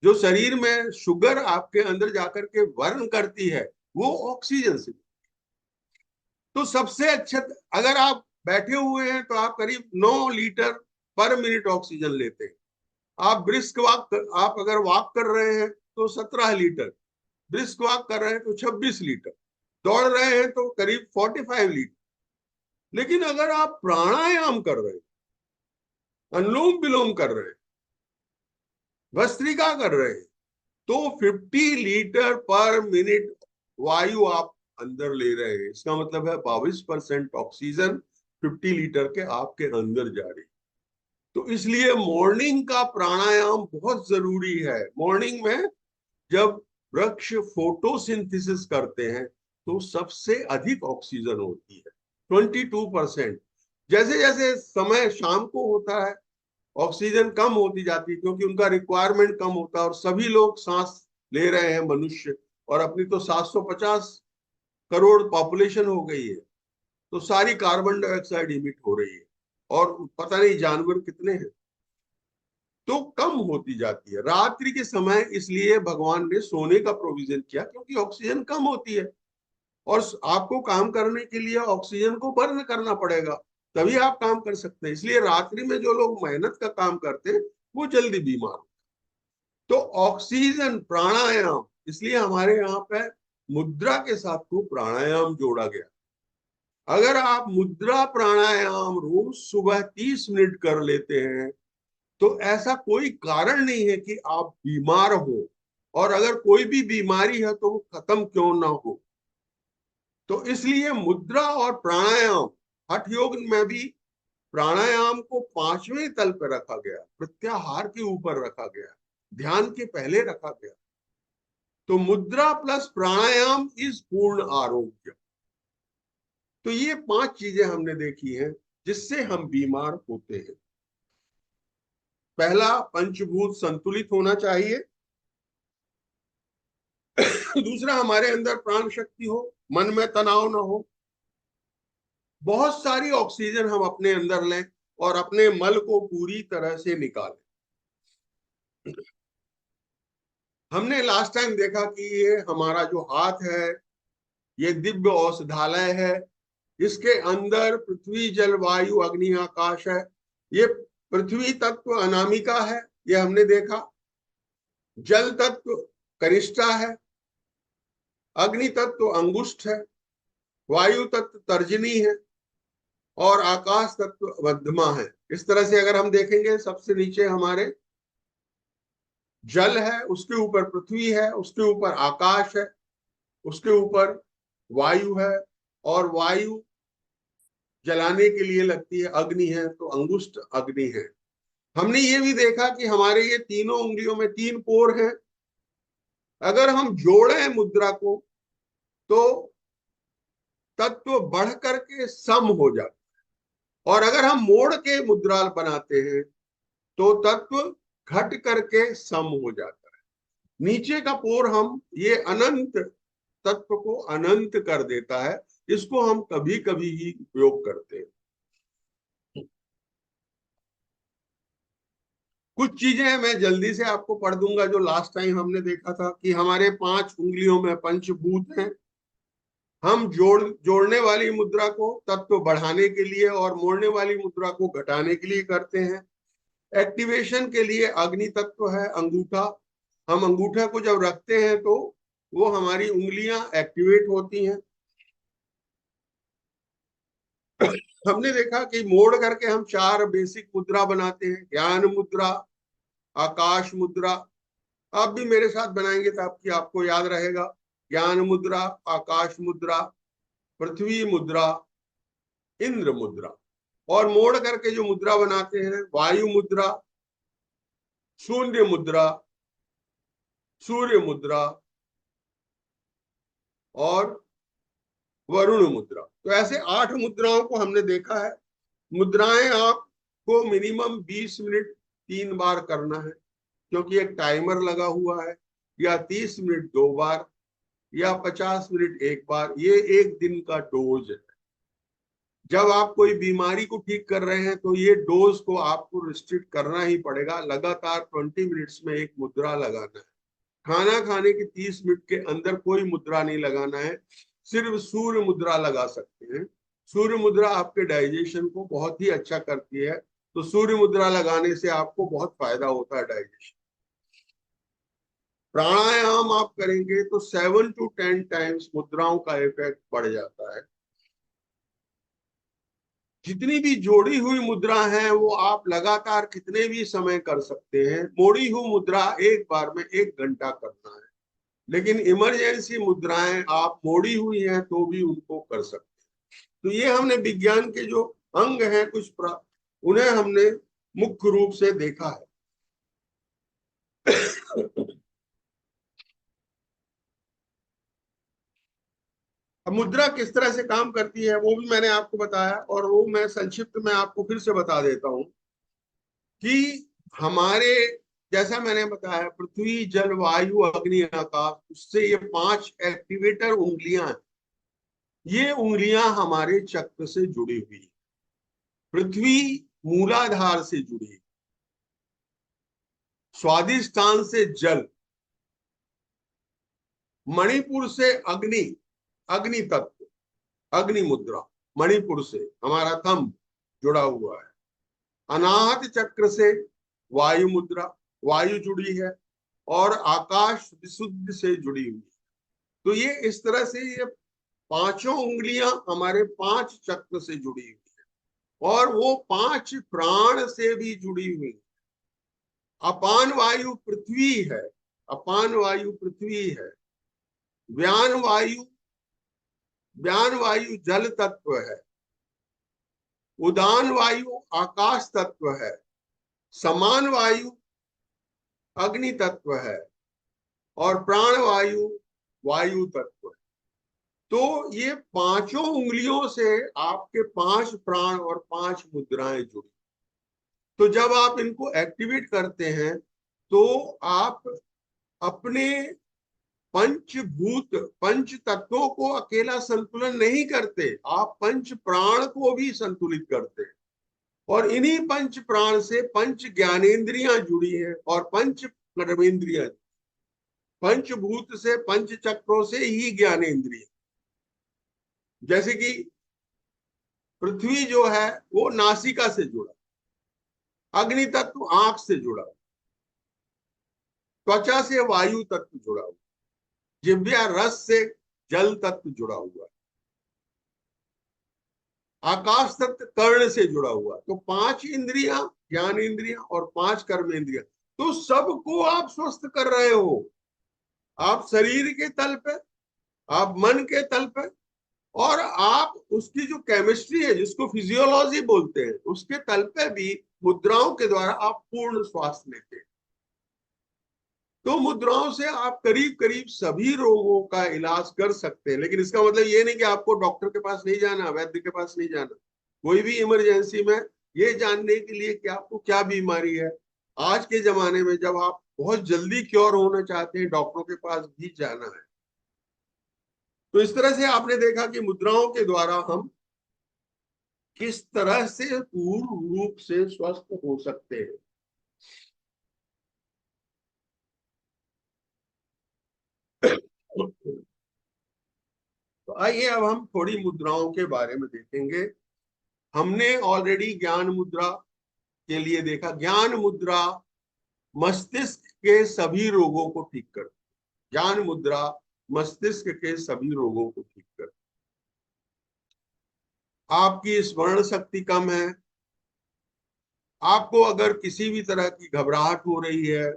जो शरीर में शुगर आपके अंदर जाकर के बर्न करती है, वो ऑक्सीजन से। तो सबसे अच्छा, अगर आप बैठे हुए हैं तो आप करीब 9 लीटर पर मिनट ऑक्सीजन लेते हैं। आप ब्रिस्क वॉक, आप अगर वॉक कर रहे हैं तो 17 लीटर, ब्रिस्क वॉक कर रहे हैं तो 26 लीटर, दौड़ रहे हैं तो करीब 45 लीटर। लेकिन अगर आप प्राणायाम कर रहे हैं, अनुलोम विलोम कर रहे हैं, भस्त्रिका कर रहे हैं, तो 50 लीटर पर मिनट वायु आप अंदर ले रहे हैं। इसका मतलब है 22% ऑक्सीजन 50 लीटर के आपके अंदर जा रही। तो इसलिए मॉर्निंग का प्राणायाम बहुत जरूरी है। मॉर्निंग में जब वृक्ष फोटोसिंथेसिस करते हैं तो सबसे अधिक ऑक्सीजन होती है, 22%। जैसे जैसे समय शाम को होता है, ऑक्सीजन कम होती जाती है, क्योंकि उनका रिक्वायरमेंट कम होता है और सभी लोग सांस ले रहे हैं मनुष्य, और अपनी तो 750 करोड़ पॉपुलेशन हो गई है, तो सारी कार्बन डाइऑक्साइड इमिट हो रही है, और पता नहीं जानवर कितने हैं, तो कम होती जाती है रात्रि के समय। इसलिए भगवान ने सोने का प्रोविजन किया, क्योंकि ऑक्सीजन कम होती है और आपको काम करने के लिए ऑक्सीजन को बर्न करना पड़ेगा, तभी आप काम कर सकते हैं। इसलिए रात्रि में जो लोग मेहनत का काम करते हैं वो जल्दी बीमार होते हैं। तो ऑक्सीजन, प्राणायाम, इसलिए हमारे यहाँ पे मुद्रा के साथ को प्राणायाम जोड़ा गया। अगर आप मुद्रा प्राणायाम रोज सुबह 30 मिनट कर लेते हैं तो ऐसा कोई कारण नहीं है कि आप बीमार हो, और अगर कोई भी बीमारी है तो वो खत्म क्यों ना हो। तो इसलिए मुद्रा और प्राणायाम, हठ योग में भी प्राणायाम को 5वें तल पर रखा गया, प्रत्याहार के ऊपर रखा गया, ध्यान के पहले रखा गया। तो मुद्रा प्लस प्राणायाम इज पूर्ण आरोग्य। तो ये 5 चीजें हमने देखी हैं जिससे हम बीमार होते हैं। पहला, पंचभूत संतुलित होना चाहिए। दूसरा, हमारे अंदर प्राण शक्ति हो, मन में तनाव ना हो, बहुत सारी ऑक्सीजन हम अपने अंदर लें और अपने मल को पूरी तरह से निकालें। हमने लास्ट टाइम देखा कि ये हमारा जो हाथ है ये दिव्य औषधालय है। इसके अंदर पृथ्वी, जल, वायु, अग्नि, आकाश है। ये पृथ्वी तत्व अनामिका है, ये हमने देखा। जल तत्व कनिष्ठा है, अग्नि तत्व अंगुष्ठ है, वायु तत्व तर्जनी है और आकाश तत्व मध्यमा है। इस तरह से अगर हम देखेंगे, सबसे नीचे हमारे जल है, उसके ऊपर पृथ्वी है, उसके ऊपर आकाश है, उसके ऊपर वायु है, और वायु जलाने के लिए लगती है, अग्नि है, तो अंगुष्ठ अग्नि है। हमने ये भी देखा कि हमारे ये तीनों उंगलियों में 3 पोर हैं। अगर हम जोड़ें मुद्रा को तो तत्व बढ़ करके सम हो जाता है, और अगर हम मोड़ के मुद्रा बनाते हैं तो तत्व घट करके सम हो जाता है। नीचे का पोर हम ये अनंत तत्व को अनंत कर देता है। इसको हम कभी कभी ही उपयोग करते हैं। कुछ चीजें मैं जल्दी से आपको पढ़ दूंगा जो लास्ट टाइम हमने देखा था कि हमारे 5 उंगलियों में पंचभूत हैं। हम जोड़ने वाली मुद्रा को तत्व बढ़ाने के लिए और मोड़ने वाली मुद्रा को घटाने के लिए करते हैं। एक्टिवेशन के लिए अग्नि तत्व है अंगूठा। हम अंगूठा को जब रखते हैं तो वो हमारी उंगलियां एक्टिवेट होती हैं। हमने देखा कि मोड़ करके हम 4 बेसिक मुद्रा बनाते हैं। ज्ञान मुद्रा, आकाश मुद्रा। आप भी मेरे साथ बनाएंगे तो आपको याद रहेगा। ज्ञान मुद्रा, आकाश मुद्रा, पृथ्वी मुद्रा, इंद्र मुद्रा। और मोड़ करके जो मुद्रा बनाते हैं, वायु मुद्रा, शून्य मुद्रा, सूर्य मुद्रा और वरुण मुद्रा। तो ऐसे 8 मुद्राओं को हमने देखा है। मुद्राएं आपको मिनिमम 20 मिनट 3 बार करना है, क्योंकि एक टाइमर लगा हुआ है। या 30 मिनट 2 बार, या 50 मिनट 1 बार। ये 1 दिन का डोज है। जब आप कोई बीमारी को ठीक कर रहे हैं तो ये डोज को आपको रिस्ट्रिक्ट करना ही पड़ेगा। लगातार 20 मिनट्स में एक मुद्रा लगाना है। खाना खाने के 30 मिनट के अंदर कोई मुद्रा नहीं लगाना है, सिर्फ सूर्य मुद्रा लगा सकते हैं। सूर्य मुद्रा आपके डाइजेशन को बहुत ही अच्छा करती है, तो सूर्य मुद्रा लगाने से आपको बहुत फायदा होता है डाइजेशन। प्राणायाम आप करेंगे तो 7 to 10 टाइम्स मुद्राओं का इफेक्ट बढ़ जाता है। जितनी भी जोड़ी हुई मुद्रा है वो आप लगातार कितने भी समय कर सकते हैं। मोड़ी हुई मुद्रा एक बार में 1 घंटा करना है, लेकिन इमरजेंसी मुद्राएं आप मोड़ी हुई हैं तो भी उनको कर सकते हैं। तो ये हमने विज्ञान के जो अंग हैं उन्हें हमने मुख्य रूप से देखा है। अब मुद्रा किस तरह से काम करती है वो भी मैंने आपको बताया, और वो मैं संक्षिप्त में आपको फिर से बता देता हूं कि हमारे, जैसा मैंने बताया, पृथ्वी, जल, वायु, अग्नि, आकाश, उससे ये 5 एक्टिवेटर उंगलियां हैं। ये उंगलियां हमारे चक्र से जुड़ी हुई है। पृथ्वी मूलाधार से जुड़ी है, स्वादिष्टान से जल, मणिपुर से अग्नि, अग्नि तत्व, अग्नि मुद्रा, मणिपुर से हमारा थंब जुड़ा हुआ है। अनाहत चक्र से वायु मुद्रा, वायु जुड़ी है, और आकाश विशुद्ध से जुड़ी हुई है। तो ये इस तरह से ये 5 उंगलियां हमारे 5 चक्र से जुड़ी हुई है, और वो 5 प्राण से भी जुड़ी हुई है। अपान वायु पृथ्वी है, अपान वायु पृथ्वी है। व्यान वायु जल तत्व है। उदान वायु आकाश तत्व है। समान वायु अग्नि तत्व है। और प्राणवायु वायु तत्व है। तो ये पांचों उंगलियों से आपके 5 प्राण और 5 मुद्राएं जुड़ी। तो जब आप इनको एक्टिवेट करते हैं तो आप अपने पंचभूत पंच तत्वों को अकेला संतुलन नहीं करते, आप पंच प्राण को भी संतुलित करते हैं। और इन्हीं पंच प्राण से पंच ज्ञानेंद्रियां जुड़ी हैं और पंच कर्मेंद्रियां। पंचभूत से पंच चक्रों से ही ज्ञानेंद्रिय, जैसे कि पृथ्वी जो है वो नासिका से जुड़ा, अग्नि तत्व आंख से जुड़ा, त्वचा से वायु तत्व जुड़ा हुआ, जिह्वा रस से जल तत्व जुड़ा हुआ, आकाश तत्व कर्ण से जुड़ा हुआ। तो 5 इंद्रियां ज्ञान इंद्रियां और 5 कर्मेंद्रियां, तो सबको आप स्वस्थ कर रहे हो। आप शरीर के तल पे, आप मन के तल पे, और आप उसकी जो केमिस्ट्री है जिसको फिजियोलॉजी बोलते हैं उसके तल पे भी मुद्राओं के द्वारा आप पूर्ण स्वास्थ्य लेते हैं। तो मुद्राओं से आप करीब करीब सभी रोगों का इलाज कर सकते हैं। लेकिन इसका मतलब ये नहीं कि आपको डॉक्टर के पास नहीं जाना, वैद्य के पास नहीं जाना। कोई भी इमरजेंसी में ये जानने के लिए कि आपको क्या बीमारी है, आज के जमाने में जब आप बहुत जल्दी क्योर होना चाहते हैं, डॉक्टरों के पास भी जाना है। तो इस तरह से आपने देखा कि मुद्राओं के द्वारा हम किस तरह से पूर्ण रूप से स्वस्थ हो सकते हैं। तो आइए अब हम थोड़ी मुद्राओं के बारे में देखेंगे। हमने ऑलरेडी ज्ञान मुद्रा के लिए देखा। ज्ञान मुद्रा मस्तिष्क के सभी रोगों को ठीक कर, ज्ञान मुद्रा मस्तिष्क के सभी रोगों को ठीक कर। आपकी स्मरण शक्ति कम है, आपको अगर किसी भी तरह की घबराहट हो रही है,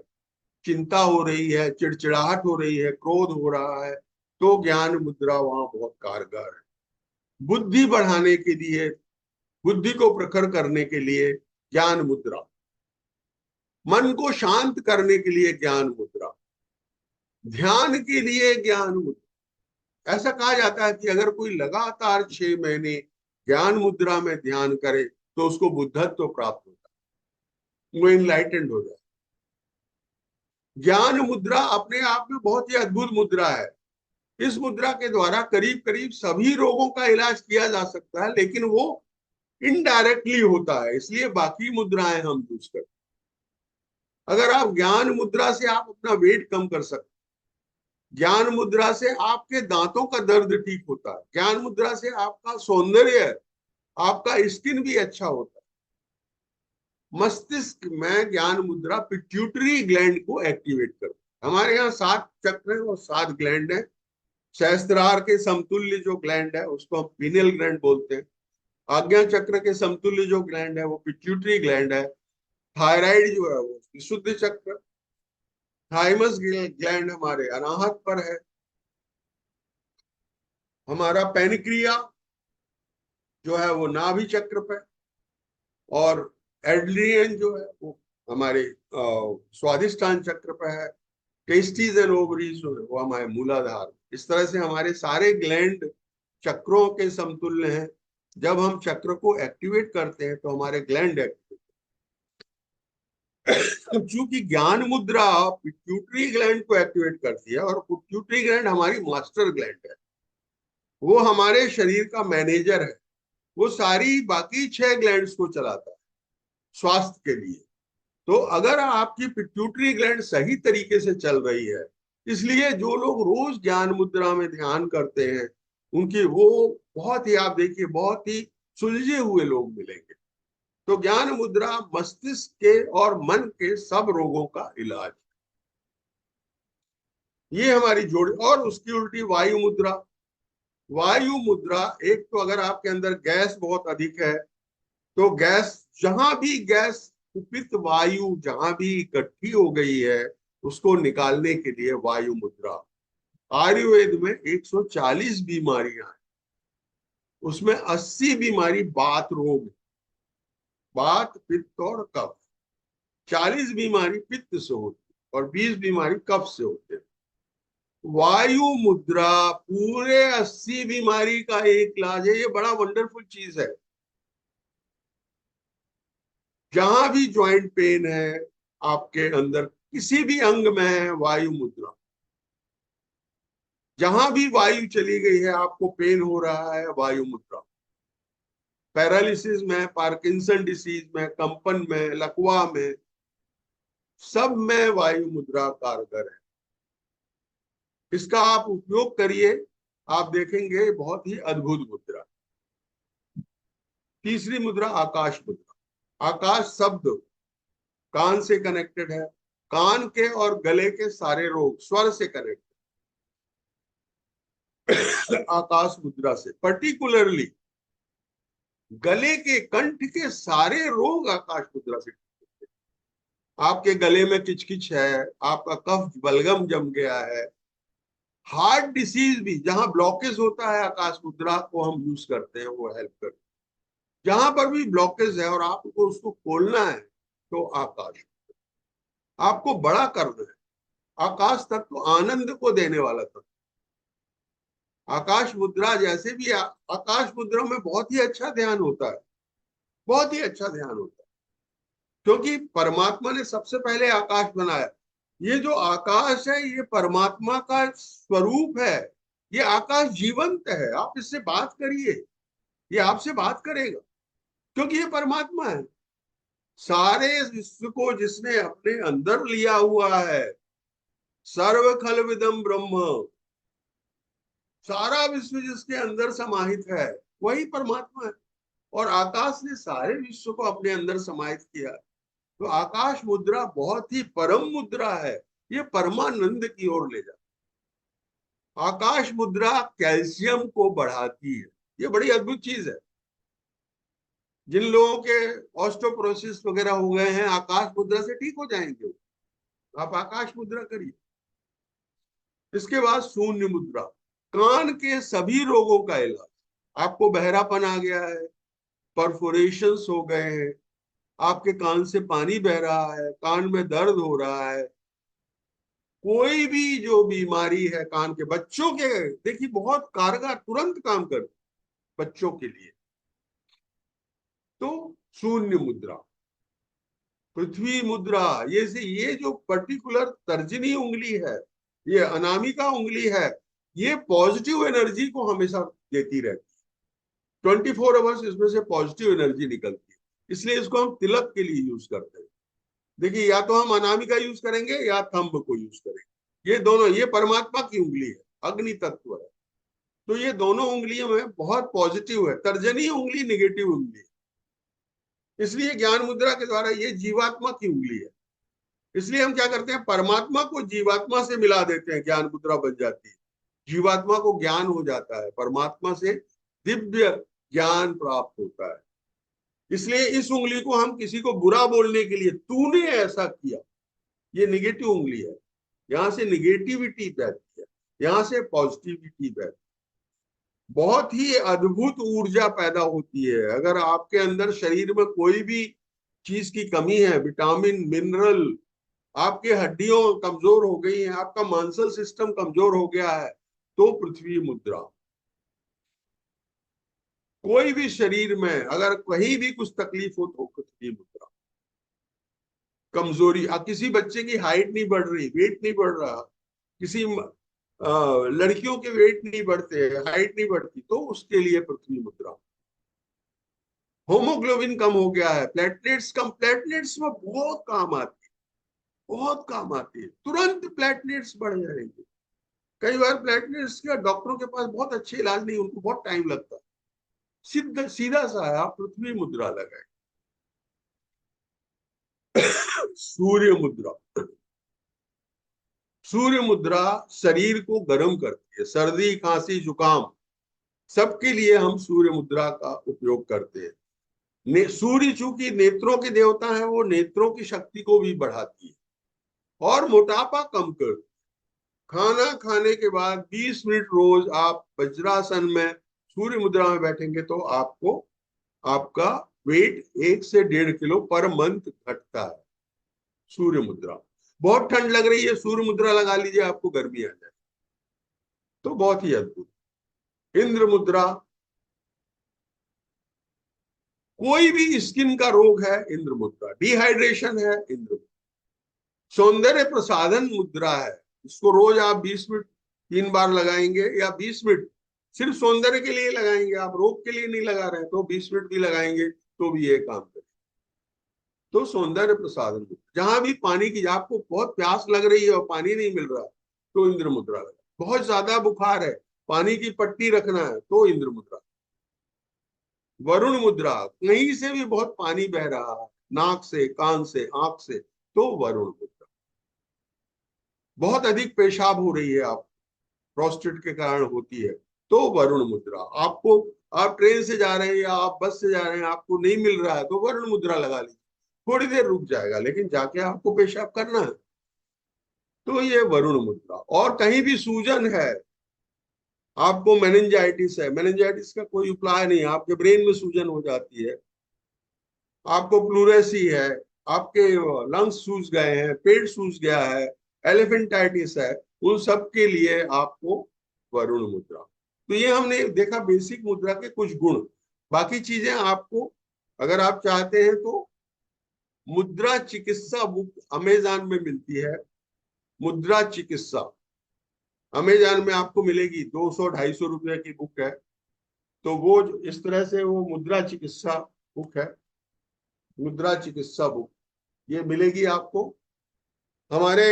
चिंता हो रही है, चिड़चिड़ाहट हो रही है, क्रोध हो रहा है, तो ज्ञान मुद्रा वहां बहुत कारगर है। बुद्धि बढ़ाने के लिए, बुद्धि को प्रखर करने के लिए ज्ञान मुद्रा, मन को शांत करने के लिए ज्ञान मुद्रा, ध्यान के लिए ज्ञान मुद्रा। ऐसा कहा जाता है कि अगर कोई लगातार 6 महीने ज्ञान मुद्रा में ध्यान करे तो उसको बुद्धत्व प्राप्त होता है, वो इनलाइटेंड हो जाए। ज्ञान मुद्रा अपने आप में बहुत ही अद्भुत मुद्रा है। इस मुद्रा के द्वारा करीब करीब सभी रोगों का इलाज किया जा सकता है, लेकिन वो इनडायरेक्टली होता है, इसलिए बाकी मुद्राएं हम यूज करते हैं। अगर आप ज्ञान मुद्रा से आप अपना वेट कम कर सकते, ज्ञान मुद्रा से आपके दांतों का दर्द ठीक होता है, ज्ञान मुद्रा से आपका सौंदर्य, आपका स्किन भी अच्छा होता है। मस्तिष्क में ज्ञान मुद्रा पिट्यूटरी ग्लैंड को एक्टिवेट करती है। हमारे यहाँ 7 चक्र है और 7 ग्लैंड है। सहस्त्रार के समतुल्य जो ग्लैंड है उसको हम पीनियल ग्लैंड बोलते हैं। आज्ञा चक्र के समतुल्य जो ग्लैंड है वो पिट्यूटरी ग्लैंड है। थायराइड जो है वो विशुद्ध चक्र। थाइमस ग्लैंड हमारे अनाहत पर है। हमारा पेनिक्रिया जो है वो नाभि चक्र पे, और एड्रियन जो है वो हमारे स्वादिष्टान चक्र पे है। टेस्टीज एंड ओवरीज जो है वो हमारे मूलाधार। इस तरह से हमारे सारे ग्लैंड चक्रों के समतुल्य हैं। जब हम चक्र को एक्टिवेट करते हैं तो हमारे ग्लैंड एक्टिवेट। चूंकि ज्ञान मुद्रा पिट्यूटरी ग्लैंड को एक्टिवेट करती है, और पिट्यूटरी ग्लैंड हमारी मास्टर ग्लैंड है, वो हमारे शरीर का मैनेजर है, वो सारी बाकी 6 ग्लैंड्स को चलाता है स्वास्थ्य के लिए। तो अगर आपकी पिट्यूटरी ग्लैंड सही तरीके से चल रही है, इसलिए जो लोग रोज ज्ञान मुद्रा में ध्यान करते हैं उनकी वो बहुत ही, आप देखिए, बहुत ही सुलझे हुए लोग मिलेंगे। तो ज्ञान मुद्रा मस्तिष्क के और मन के सब रोगों का इलाज, ये हमारी जोड़। और उसकी उल्टी वायु मुद्रा। वायु मुद्रा, एक तो अगर आपके अंदर गैस बहुत अधिक है तो गैस, जहां भी गैस कुपित वायु जहां भी इकट्ठी हो गई है उसको निकालने के लिए वायु मुद्रा। आयुर्वेद में 140 बीमारियां हैं, उसमें 80 बीमारी बात रोग, बात पित्त और कफ। 40 बीमारी पित्त से होती है और 20 बीमारी कफ से होते हैं। वायु मुद्रा पूरे 80 बीमारी का एक इलाज है। ये बड़ा वंडरफुल चीज है। जहां भी ज्वाइंट पेन है आपके अंदर, किसी भी अंग में है, वायु मुद्रा, जहां भी वायु चली गई है आपको पेन हो रहा है, वायु मुद्रा। पैरालिसिस में, पार्किंसन डिसीज में, कंपन में, लकवा में, सब में वायु मुद्रा कारगर है। इसका आप उपयोग करिए, आप देखेंगे बहुत ही अद्भुत मुद्रा। तीसरी मुद्रा आकाश मुद्रा। आकाश शब्द कान से कनेक्टेड है। कान के और गले के सारे रोग स्वर से कनेक्टेड आकाश मुद्रा से। पर्टिकुलरली गले के, कंठ के सारे रोग आकाश मुद्रा से। आपके गले में किचकिच है, आपका कफ बलगम जम गया है, हार्ट डिसीज भी, जहां ब्लॉकेज होता है आकाश मुद्रा को हम यूज करते हैं, वो हेल्प करते हैं। जहां पर भी ब्लॉकेज है और आपको उसको खोलना है तो आकाश आपको बड़ा करना है। आकाश तक तो आनंद को देने वाला तक। आकाश मुद्रा जैसे भी आकाश मुद्रा में बहुत ही अच्छा ध्यान होता है, बहुत ही अच्छा ध्यान होता है, क्योंकि परमात्मा ने सबसे पहले आकाश बनाया। ये जो आकाश है ये परमात्मा का स्वरूप है। ये आकाश जीवंत है। आप इससे बात करिए, ये आपसे बात करेगा, क्योंकि ये परमात्मा है। सारे विश्व को जिसने अपने अंदर लिया हुआ है, सर्व खलविदम ब्रह्म, सारा विश्व जिसके अंदर समाहित है वही परमात्मा है। और आकाश ने सारे विश्व को अपने अंदर समाहित किया। तो आकाश मुद्रा बहुत ही परम मुद्रा है। ये परमानंद की ओर ले जाता। आकाश मुद्रा कैल्शियम को बढ़ाती है। ये बड़ी अद्भुत चीज है। जिन लोगों के ऑस्टियोपोरोसिस वगैरह हो गए हैं, आकाश मुद्रा से ठीक हो जाएंगे। आप आकाश मुद्रा करिए। इसके बाद शून्य मुद्रा, कान के सभी रोगों का इलाज। आपको बहरापन आ गया है, परफोरेशंस हो गए हैं, आपके कान से पानी बह रहा है, कान में दर्द हो रहा है, कोई भी जो बीमारी है कान के, बच्चों के देखिए बहुत कारगर, तुरंत काम कर बच्चों के लिए। तो शून्य मुद्रा, पृथ्वी मुद्रा, ये जो पर्टिकुलर तर्जनी उंगली है, ये अनामिका उंगली है, ये पॉजिटिव एनर्जी को हमेशा देती रहती है। 24 आवर्स इसमें से पॉजिटिव एनर्जी निकलती है, इसलिए इसको हम तिलक के लिए यूज करते हैं। देखिए, या तो हम अनामिका यूज करेंगे या थंब को यूज करेंगे। ये दोनों, ये परमात्मा की उंगली है, अग्नि तत्व है, तो ये दोनों उंगलियों में बहुत पॉजिटिव है। तर्जनी उंगली निगेटिव उंगली है, इसलिए ज्ञान मुद्रा के द्वारा ये जीवात्मा की उंगली है। इसलिए हम क्या करते हैं, परमात्मा को जीवात्मा से मिला देते हैं, ज्ञान मुद्रा बन जाती है। जीवात्मा को ज्ञान हो जाता है, परमात्मा से दिव्य ज्ञान प्राप्त होता है। इसलिए इस उंगली को हम किसी को बुरा बोलने के लिए, तूने ऐसा किया, ये निगेटिव उंगली है। यहां से निगेटिविटी बहती है, यहां से पॉजिटिविटी बहती है। बहुत ही अद्भुत ऊर्जा पैदा होती है। अगर आपके अंदर शरीर में कोई भी चीज की कमी है, विटामिन, मिनरल, आपके हड्डियों कमजोर हो गई है, आपका मानसिक सिस्टम कमजोर हो गया है, तो पृथ्वी मुद्रा। कोई भी शरीर में अगर कहीं भी कुछ तकलीफ हो तो पृथ्वी मुद्रा। कमजोरी, किसी बच्चे की हाइट नहीं बढ़ रही, वेट नहीं बढ़ रहा, किसी लड़कियों के वेट नहीं बढ़ते, हाइट नहीं बढ़ती, तो उसके लिए पृथ्वी मुद्रा। होमोग्लोबिन कम हो गया है, प्लेटलेट्स कम, प्लेटलेट्स में बहुत काम आती है, बहुत काम आती है, तुरंत प्लेटलेट्स बढ़ जाएंगे। कई बार प्लेटलेट्स के डॉक्टरों के पास बहुत अच्छे इलाज नहीं, उनको बहुत टाइम लगता है। सीधा सा है, आप पृथ्वी मुद्रा लगाए। सूर्य मुद्रा, सूर्य मुद्रा शरीर को गर्म करती है। सर्दी, खांसी, जुकाम, सबके लिए हम सूर्य मुद्रा का उपयोग करते हैं। सूर्य चूंकि नेत्रों के देवता है, वो नेत्रों की शक्ति को भी बढ़ाती है और मोटापा कम करती है। खाना खाने के बाद 20 मिनट रोज आप वज्रासन में सूर्य मुद्रा में बैठेंगे तो आपको, आपका वेट 1 से 1.5 किलो पर मंथ घटता है। सूर्य मुद्रा, बहुत ठंड लग रही है, सूर्य मुद्रा लगा लीजिए, आपको गर्मी आ जाए। तो बहुत ही अद्भुत इंद्र मुद्रा। कोई भी स्किन का रोग है, इंद्र मुद्रा। डिहाइड्रेशन है, इंद्र मुद्रा। सौंदर्य प्रसाधन मुद्रा है, इसको रोज आप 20 मिनट 3 बार लगाएंगे, या 20 मिनट सिर्फ सौंदर्य के लिए लगाएंगे, आप रोग के लिए नहीं लगा रहे तो 20 मिनट भी लगाएंगे तो भी ये काम करें। तो सौंदर्य प्रसाधन मुद्रा। जहां भी पानी की, आपको बहुत प्यास लग रही है और पानी नहीं मिल रहा तो इंद्र मुद्रा लगा। बहुत ज्यादा बुखार है, पानी की पट्टी रखना है तो इंद्र मुद्रा। वरुण मुद्रा, कहीं से भी बहुत पानी बह रहा है, नाक से, कान से, आंख से, तो वरुण मुद्रा। बहुत अधिक पेशाब हो रही है, आप प्रोस्टेट के कारण होती है तो वरुण मुद्रा। आपको, आप ट्रेन से जा रहे हैं या आप बस से जा रहे हैं, आपको नहीं मिल रहा है तो वरुण मुद्रा लगा लीजिए, थोड़ी देर रुक जाएगा, लेकिन जाके आपको पेशाब करना है तो ये वरुण मुद्रा। और कहीं भी सूजन है, आपको मेनिंजाइटिस है, मेनिंजाइटिस का कोई उपाय नहीं, आपके ब्रेन में सूजन हो जाती है, आपको प्लूरेसी है, आपके लंग्स सूज गए हैं, पेट सूज गया है, एलिफेंटाइटिस है, उन सब के लिए आपको वरुण मुद्रा। तो ये हमने देखा बेसिक मुद्रा के कुछ गुण। बाकी चीजें आपको, अगर आप चाहते हैं तो मुद्रा चिकित्सा बुक अमेजन में मिलती है। मुद्रा चिकित्सा अमेजन में आपको मिलेगी, 200-250 रुपए की बुक है। तो वो इस तरह से वो मुद्रा चिकित्सा बुक है, मुद्रा चिकित्सा बुक ये मिलेगी आपको। हमारे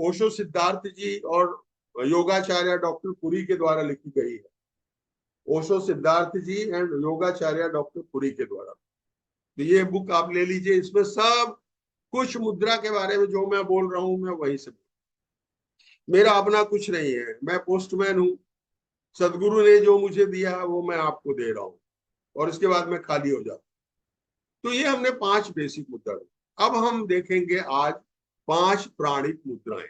ओशो सिद्धार्थ जी और योगाचार्य डॉक्टर पुरी के द्वारा लिखी गई है। ओशो सिद्धार्थ जी एंड योगाचार्य डॉक्टर पुरी के द्वारा। तो ये बुक आप ले लीजिए, इसमें सब कुछ मुद्रा के बारे में जो मैं बोल रहा हूं मैं वहीं से, मेरा अपना कुछ नहीं है, मैं पोस्टमैन हूं, सदगुरु ने जो मुझे दिया है वो मैं आपको दे रहा हूं, और इसके बाद मैं खाली हो जाता। तो ये हमने 5 बेसिक मुद्रा। अब हम देखेंगे आज 5 प्राणिक मुद्राएं।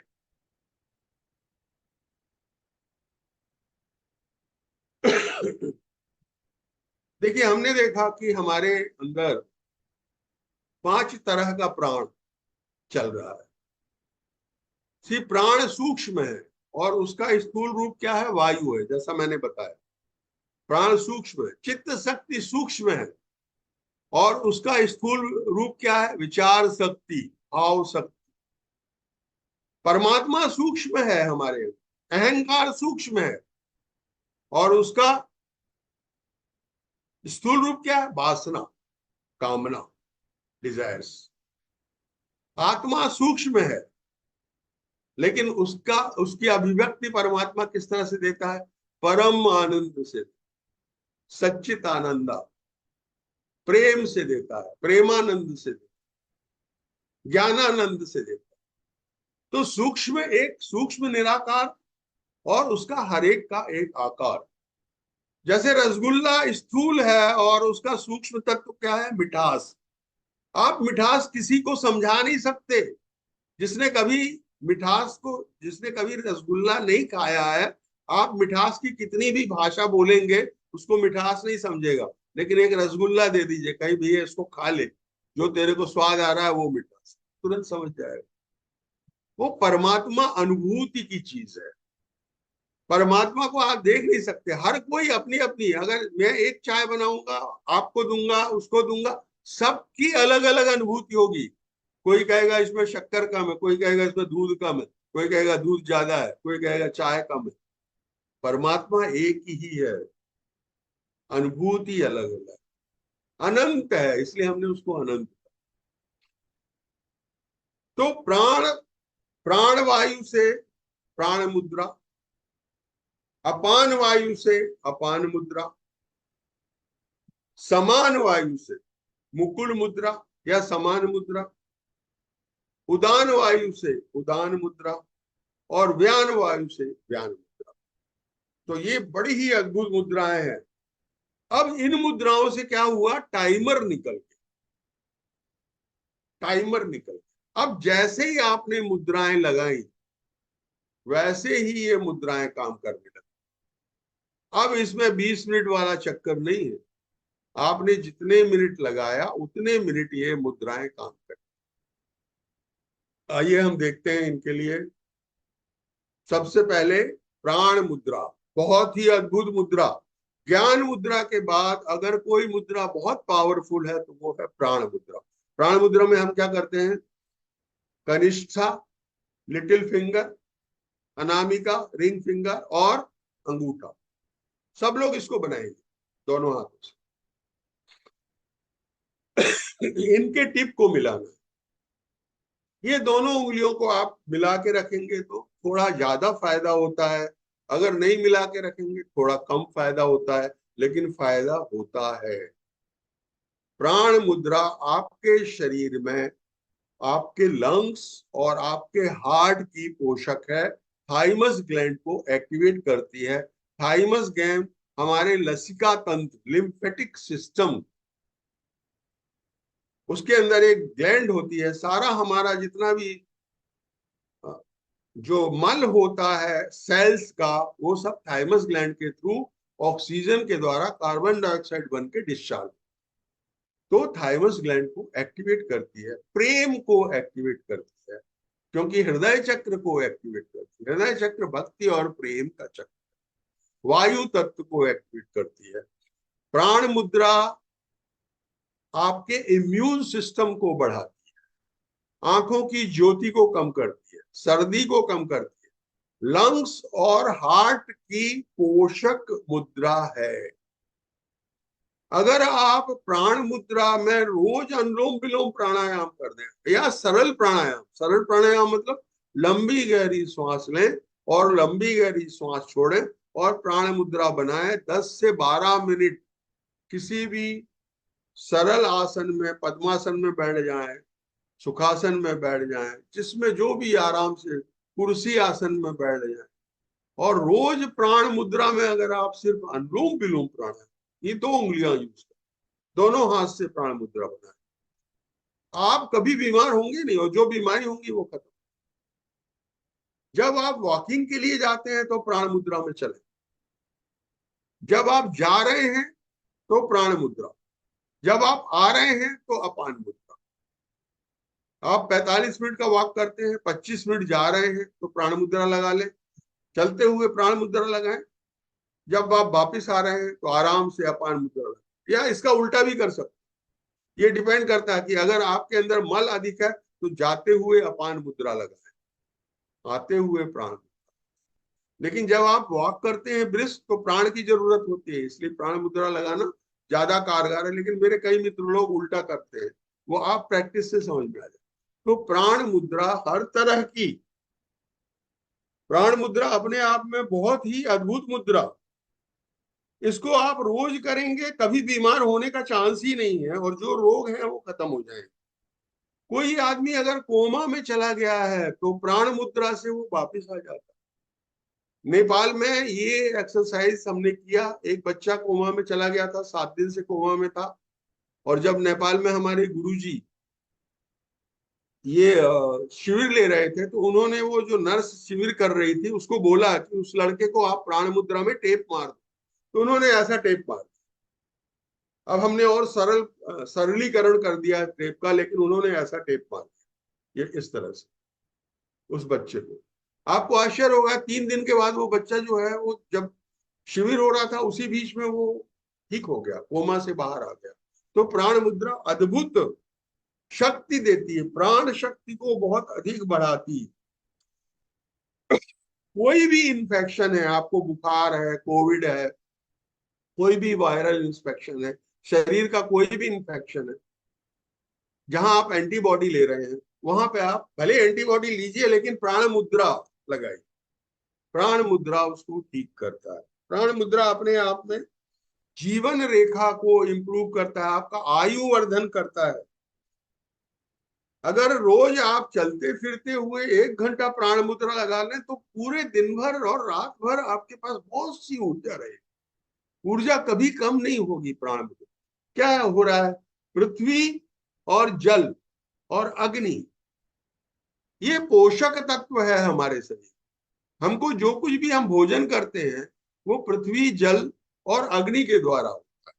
देखिए, हमने देखा कि हमारे अंदर 5 तरह का प्राण चल रहा है। सिर्फ प्राण सूक्ष्म है और उसका स्थूल रूप क्या है, वायु है, जैसा मैंने बताया। प्राण सूक्ष्म है, चित्त शक्ति सूक्ष्म है और उसका स्थूल रूप क्या है, विचार शक्ति, भाव शक्ति। परमात्मा सूक्ष्म है हमारे, अहंकार सूक्ष्म है और उसका स्थूल रूप क्या है, वासना, कामना, डिजायर्स। आत्मा सूक्ष्म है लेकिन उसका, उसकी अभिव्यक्ति परमात्मा किस तरह से देता है, परम आनंद से, सच्चित आनंदा, प्रेम से देता है, प्रेमानंद से देता है, ज्ञानानंद से देता है। तो सूक्ष्म, एक सूक्ष्म निराकार और उसका हर एक का एक आकार। जैसे रसगुल्ला स्थूल है और उसका सूक्ष्म तत्व क्या है, मिठास। आप मिठास किसी को समझा नहीं सकते, जिसने कभी मिठास को, जिसने कभी रसगुल्ला नहीं खाया है, आप मिठास की कितनी भी भाषा बोलेंगे उसको मिठास नहीं समझेगा। लेकिन एक रसगुल्ला दे दीजिए, कहीं भी इसको खा ले, जो तेरे को स्वाद आ रहा है वो मिठास, तुरंत समझ जाएगा। वो परमात्मा अनुभूति की चीज है। परमात्मा को आप देख नहीं सकते, हर कोई अपनी अपनी, अगर मैं एक चाय बनाऊंगा, आपको दूंगा, उसको दूंगा, सबकी अलग अलग अनुभूति होगी। कोई कहेगा इसमें शक्कर कम है, कोई कहेगा इसमें दूध कम है, कोई कहेगा दूध ज्यादा है, कोई कहेगा चाय कम है। परमात्मा एक ही है, अनुभूति अलग अलग, अनंत है, इसलिए हमने उसको अनंत। तो प्राण, प्राण वायु से प्राण मुद्रा, अपान वायु से अपान मुद्रा, समान वायु से मुकुल मुद्रा या समान मुद्रा, उदान वायु से उदान मुद्रा और व्यान वायु से व्यान मुद्रा। तो ये बड़ी ही अद्भुत मुद्राएं हैं। अब इन मुद्राओं से क्या हुआ, टाइमर निकल गया, टाइमर निकल गया। अब जैसे ही आपने मुद्राएं लगाई वैसे ही ये मुद्राएं काम करने लगी। अब इसमें 20 मिनट वाला चक्कर नहीं है, आपने जितने मिनट लगाया उतने मिनट ये मुद्राएं काम कर। आइए हम देखते हैं इनके लिए। सबसे पहले प्राण मुद्रा, बहुत ही अद्भुत मुद्रा। ज्ञान मुद्रा के बाद अगर कोई मुद्रा बहुत पावरफुल है तो वो है प्राण मुद्रा। प्राण मुद्रा में हम क्या करते हैं? कनिष्ठा, लिटिल फिंगर, अनामिका, रिंग फिंगर और अंगूठा, सब लोग इसको बनाएंगे दोनों हाथों से। इनके टिप को मिलाना, ये दोनों उंगलियों को आप मिला के रखेंगे तो थोड़ा ज्यादा फायदा होता है, अगर नहीं मिला के रखेंगे थोड़ा कम फायदा होता है, लेकिन फायदा होता है। प्राण मुद्रा आपके शरीर में आपके लंग्स और आपके हार्ट की पोषक है। थाइमस ग्लैंड को एक्टिवेट करती है। थाइमस ग्लैंड हमारे लसिका तंत्र, लिम्फेटिक सिस्टम, उसके अंदर एक ग्लैंड होती है। सारा हमारा जितना भी जो मल होता है सेल्स का, वो सब थाइमस ग्लैंड के थ्रू ऑक्सीजन के द्वारा कार्बन डाइऑक्साइड बन के डिस्चार्ज, तो थाइमस ग्लैंड को एक्टिवेट करती है, प्रेम को एक्टिवेट करती है, क्योंकि हृदय चक्र को एक्टिवेट करती है। हृदय चक्र भक्ति और प्रेम का चक्र, वायु तत्व को एक्टिवेट करती है। प्राण मुद्रा आपके इम्यून सिस्टम को बढ़ाती है, आंखों की ज्योति को कम करती है, सर्दी को कम करती है, लंग्स और हार्ट की पोषक मुद्रा है। अगर आप प्राण मुद्रा में रोज अनुलोम विलोम प्राणायाम कर दें या सरल प्राणायाम मतलब लंबी गहरी सांस लें और लंबी गहरी सांस छोड़ें और प्राण मुद्रा बनाएं 10 से 12 मिनट। किसी भी सरल आसन में, पद्मासन में बैठ जाएं, सुखासन में बैठ जाएं, जिसमें जो भी आराम से, कुर्सी आसन में बैठ जाएं और रोज प्राण मुद्रा में अगर आप सिर्फ अनुलोम विलोम प्राणायाम, ये 2 उंगलियां यूज करें, दोनों हाथ से प्राण मुद्रा बनाएं, आप कभी बीमार होंगे नहीं और जो बीमारी होंगी वो खत्म। जब आप वॉकिंग के लिए जाते हैं तो प्राण मुद्रा में चलें, जब आप जा रहे हैं तो प्राण मुद्रा, जब आप आ रहे हैं तो अपान मुद्रा। आप 45 मिनट का वॉक करते हैं, 25 मिनट जा रहे हैं तो प्राण मुद्रा लगा लें, चलते हुए प्राण मुद्रा लगाएं, जब आप वापिस आ रहे हैं तो आराम से अपान मुद्रा लगाएं, या इसका उल्टा भी कर सकते। ये डिपेंड करता है कि अगर आपके अंदर मल अधिक है तो जाते हुए अपान मुद्रा लगाएं, आते हुए प्राण। लेकिन जब आप वॉक करते हैं ब्रिस्क तो प्राण की जरूरत होती है, इसलिए प्राण मुद्रा लगाना ज्यादा कारगर है। लेकिन मेरे कई मित्र लोग उल्टा करते हैं, वो आप प्रैक्टिस से समझ में आ जाए। तो प्राण मुद्रा हर तरह की, प्राण मुद्रा अपने आप में बहुत ही अद्भुत मुद्रा, इसको आप रोज करेंगे कभी बीमार होने का चांस ही नहीं है और जो रोग है वो खत्म हो जाएंगे। कोई आदमी अगर कोमा में चला गया है तो प्राण मुद्रा से वो वापिस आ जाता है। नेपाल में ये एक्सरसाइज हमने किया, एक बच्चा कोमा में चला गया था, 7 दिन से कोमा में था, और जब नेपाल में हमारे गुरुजी ये शिविर ले रहे थे तो उन्होंने वो जो नर्स शिविर कर रही थी उसको बोला कि उस लड़के को आप प्राण मुद्रा में टेप मार दो, तो उन्होंने ऐसा टेप मार दिया। अब हमने और सरलीकरण कर दिया टेप का, लेकिन उन्होंने ऐसा टेप मार दिया, ये इस तरह से उस बच्चे को। आपको आश्चर्य होगा, 3 दिन के बाद वो बच्चा जो है, वो जब शिविर हो रहा था उसी बीच में वो ठीक हो गया, कोमा से बाहर आ गया। तो प्राण मुद्रा अद्भुत शक्ति देती है, प्राण शक्ति को बहुत अधिक बढ़ाती है। कोई भी इन्फेक्शन है, आपको बुखार है, कोविड है, कोई भी वायरल इंफेक्शन है, शरीर का कोई भी इंफेक्शन है, जहां आप एंटीबॉडी ले रहे हैं वहां पे आप भले एंटीबॉडी लीजिए लेकिन प्राण मुद्रा लगाइए, प्राण मुद्रा उसको ठीक करता है। प्राण मुद्रा अपने आप में जीवन रेखा को इंप्रूव करता है, आपका आयु वर्धन करता है। अगर रोज आप चलते फिरते हुए 1 घंटा प्राण मुद्रा लगा लें तो पूरे दिन भर और रात भर आपके पास बहुत सी ऊर्जा रहेगी, ऊर्जा कभी कम नहीं होगी। प्राण मुद्रा क्या हो रहा है, पृथ्वी और जल और अग्नि, ये पोषक तत्व है हमारे शरीर। हमको जो कुछ भी हम भोजन करते हैं वो पृथ्वी, जल और अग्नि के द्वारा होता है,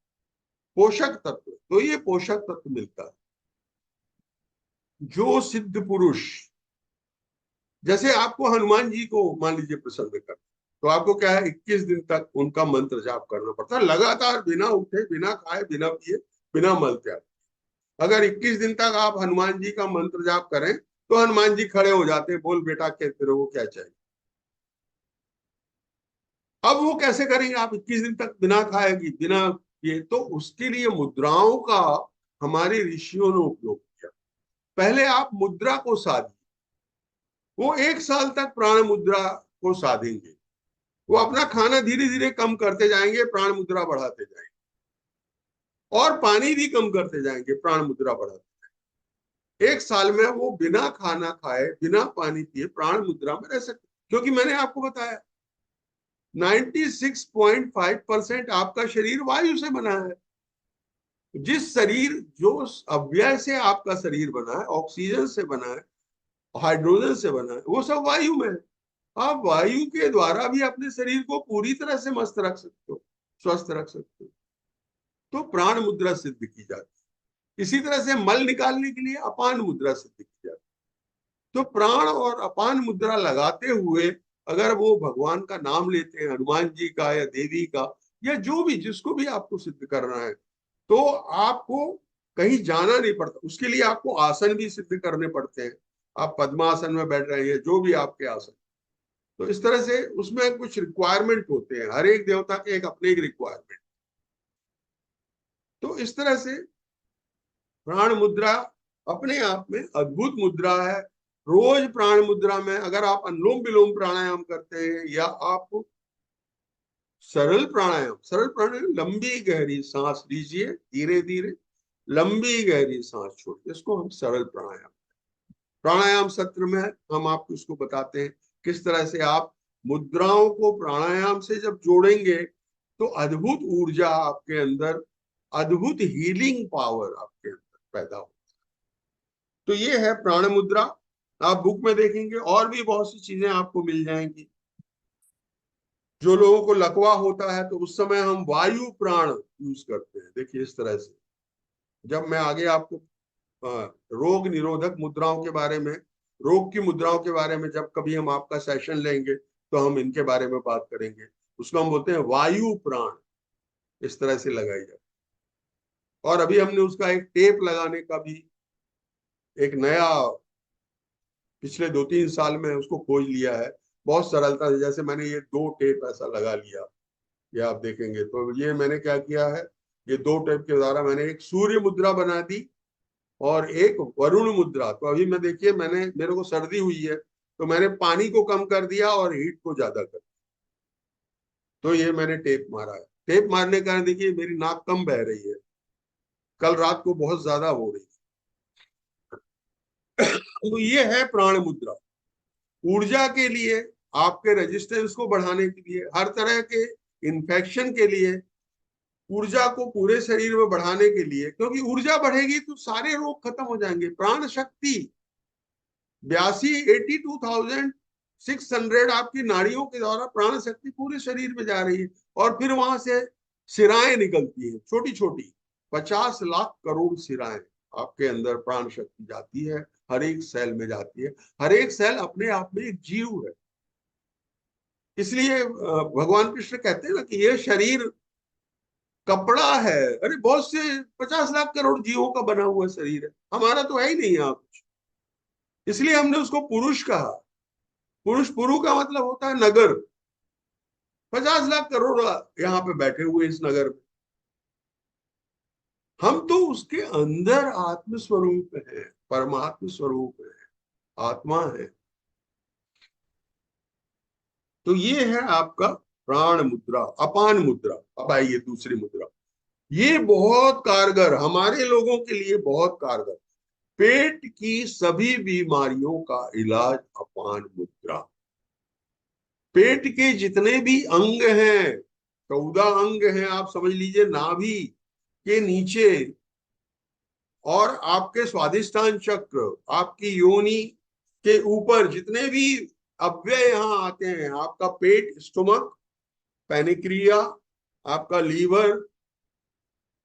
पोषक तत्व। तो ये पोषक तत्व मिलता है। जो सिद्ध पुरुष, जैसे आपको हनुमान जी को मान लीजिए प्रसन्न कर, तो आपको क्या है, 21 दिन तक उनका मंत्र जाप करना पड़ता है, लगातार, बिना उठे, बिना खाए, बिना पिए, बिना मल त्याग। अगर 21 दिन तक आप हनुमान जी का मंत्र जाप करें तो हनुमान जी खड़े हो जाते हैं, बोल बेटा के तेरे को क्या चाहिए। अब वो कैसे करेंगे आप 21 दिन तक बिना खाएगी, बिना ये? तो उसके लिए मुद्राओं का हमारे ऋषियों ने उपयोग किया। पहले आप मुद्रा को साधिए, वो 1 साल तक प्राण मुद्रा को साधेंगे, वो अपना खाना धीरे धीरे कम करते जाएंगे, प्राण मुद्रा बढ़ाते जाएंगे, और पानी भी कम करते जाएंगे, प्राण मुद्रा बढ़ाते जाएंगे। 1 साल में वो बिना खाना खाए, बिना पानी पिए प्राण मुद्रा में रह सकते, क्योंकि मैंने आपको बताया 96.5% आपका शरीर वायु से बना है। जिस शरीर, जो अव्यय से आपका शरीर बना है, ऑक्सीजन से बना है, हाइड्रोजन से बना है, वो सब वायु में है। आप वायु के द्वारा भी अपने शरीर को पूरी तरह से मस्त रख सकते हो, स्वस्थ रख सकते हो। तो प्राण मुद्रा सिद्ध की जाती है। इसी तरह से मल निकालने के लिए अपान मुद्रा सिद्ध की जाती है। तो प्राण और अपान मुद्रा लगाते हुए अगर वो भगवान का नाम लेते हैं, हनुमान जी का या देवी का, या जो भी, जिसको भी आपको सिद्ध करना है, तो आपको कहीं जाना नहीं पड़ता। उसके लिए आपको आसन भी सिद्ध करने पड़ते हैं। आप पद्मासन में बैठ रहे हैं, जो भी आपके आसन, तो इस तरह से उसमें कुछ रिक्वायरमेंट होते हैं, हर एक देवता के एक अपने एक रिक्वायरमेंट। तो इस तरह से प्राण मुद्रा अपने आप में अद्भुत मुद्रा है। रोज प्राण मुद्रा में अगर आप अनुलोम विलोम प्राणायाम करते हैं, या आप सरल प्राणायाम, लंबी गहरी सांस लीजिए, धीरे धीरे लंबी गहरी सांस छोड़िए, इसको हम सरल प्राणायाम सत्र में हम आपको इसको बताते हैं किस तरह से आप मुद्राओं को प्राणायाम से जब जोड़ेंगे तो अद्भुत ऊर्जा आपके अंदर, अद्भुत हीलिंग पावर आपके अंदर पैदा हो। तो ये है प्राण मुद्रा। आप बुक में देखेंगे और भी बहुत सी चीजें आपको मिल जाएंगी। जो लोगों को लकवा होता है तो उस समय हम वायु प्राण यूज करते हैं। देखिए इस तरह से, जब मैं आगे आपको रोग निरोधक मुद्राओं के बारे में, रोग की मुद्राओं के बारे में जब कभी हम आपका सेशन लेंगे तो हम इनके बारे में बात करेंगे। उसको हम बोलते हैं वायु प्राण, इस तरह से लगाई जाए। और अभी हमने उसका एक टेप लगाने का भी एक नया, पिछले 2-3 साल में उसको खोज लिया है, बहुत सरलता से। जैसे मैंने ये 2 टेप ऐसा लगा लिया, ये आप देखेंगे। तो ये मैंने क्या किया है, ये 2 टेप के द्वारा मैंने एक सूर्य मुद्रा बना दी और एक वरुण मुद्रा। तो अभी मैं, देखिए, मेरे को सर्दी हुई है तो मैंने पानी को कम कर दिया और हीट को ज्यादा कर दिया। तो ये मैंने टेप मारा है। टेप मारने का देखिए मेरी नाक कम बह रही है, कल रात को बहुत ज्यादा हो रही है। तो ये है प्राण मुद्रा। ऊर्जा के लिए, आपके रेजिस्टेंस को बढ़ाने के लिए, हर तरह के इन्फेक्शन के लिए, ऊर्जा को पूरे शरीर में बढ़ाने के लिए, क्योंकि ऊर्जा बढ़ेगी तो सारे रोग खत्म हो जाएंगे। प्राण शक्ति 82,600 आपकी नाड़ियों के द्वारा प्राण शक्ति पूरे शरीर में जा रही है, और फिर वहां से सिराएं निकलती हैं, छोटी छोटी 50 लाख करोड़ सिराएं आपके अंदर प्राण शक्ति जाती है, हर एक सेल में जाती है। हर एक सेल अपने आप में एक जीव है। इसलिए भगवान कृष्ण कहते हैं ना कि यह शरीर कपड़ा है। अरे बहुत से 50 लाख करोड़ जीवों का बना हुआ शरीर है, हमारा तो है ही नहीं यहाँ कुछ। इसलिए हमने उसको पुरुष कहा। पुरु का मतलब होता है नगर। 50 लाख करोड़ यहाँ पे बैठे हुए इस नगर में, हम तो उसके अंदर आत्म स्वरूप है, परमात्म स्वरूप है, आत्मा है। तो ये है आपका प्राण मुद्रा, अपान मुद्रा। अब आइए दूसरी मुद्रा। ये बहुत कारगर, हमारे लोगों के लिए बहुत कारगर। पेट की सभी बीमारियों का इलाज अपान मुद्रा। पेट के जितने भी अंग हैं, 14 अंग हैं, आप समझ लीजिए, नाभि के नीचे और आपके स्वादिष्टान चक्र, आपकी योनि के ऊपर जितने भी अव्यय यहाँ आते हैं, आपका पेट, स्टोमक, पैनिक्रिया, आपका लीवर,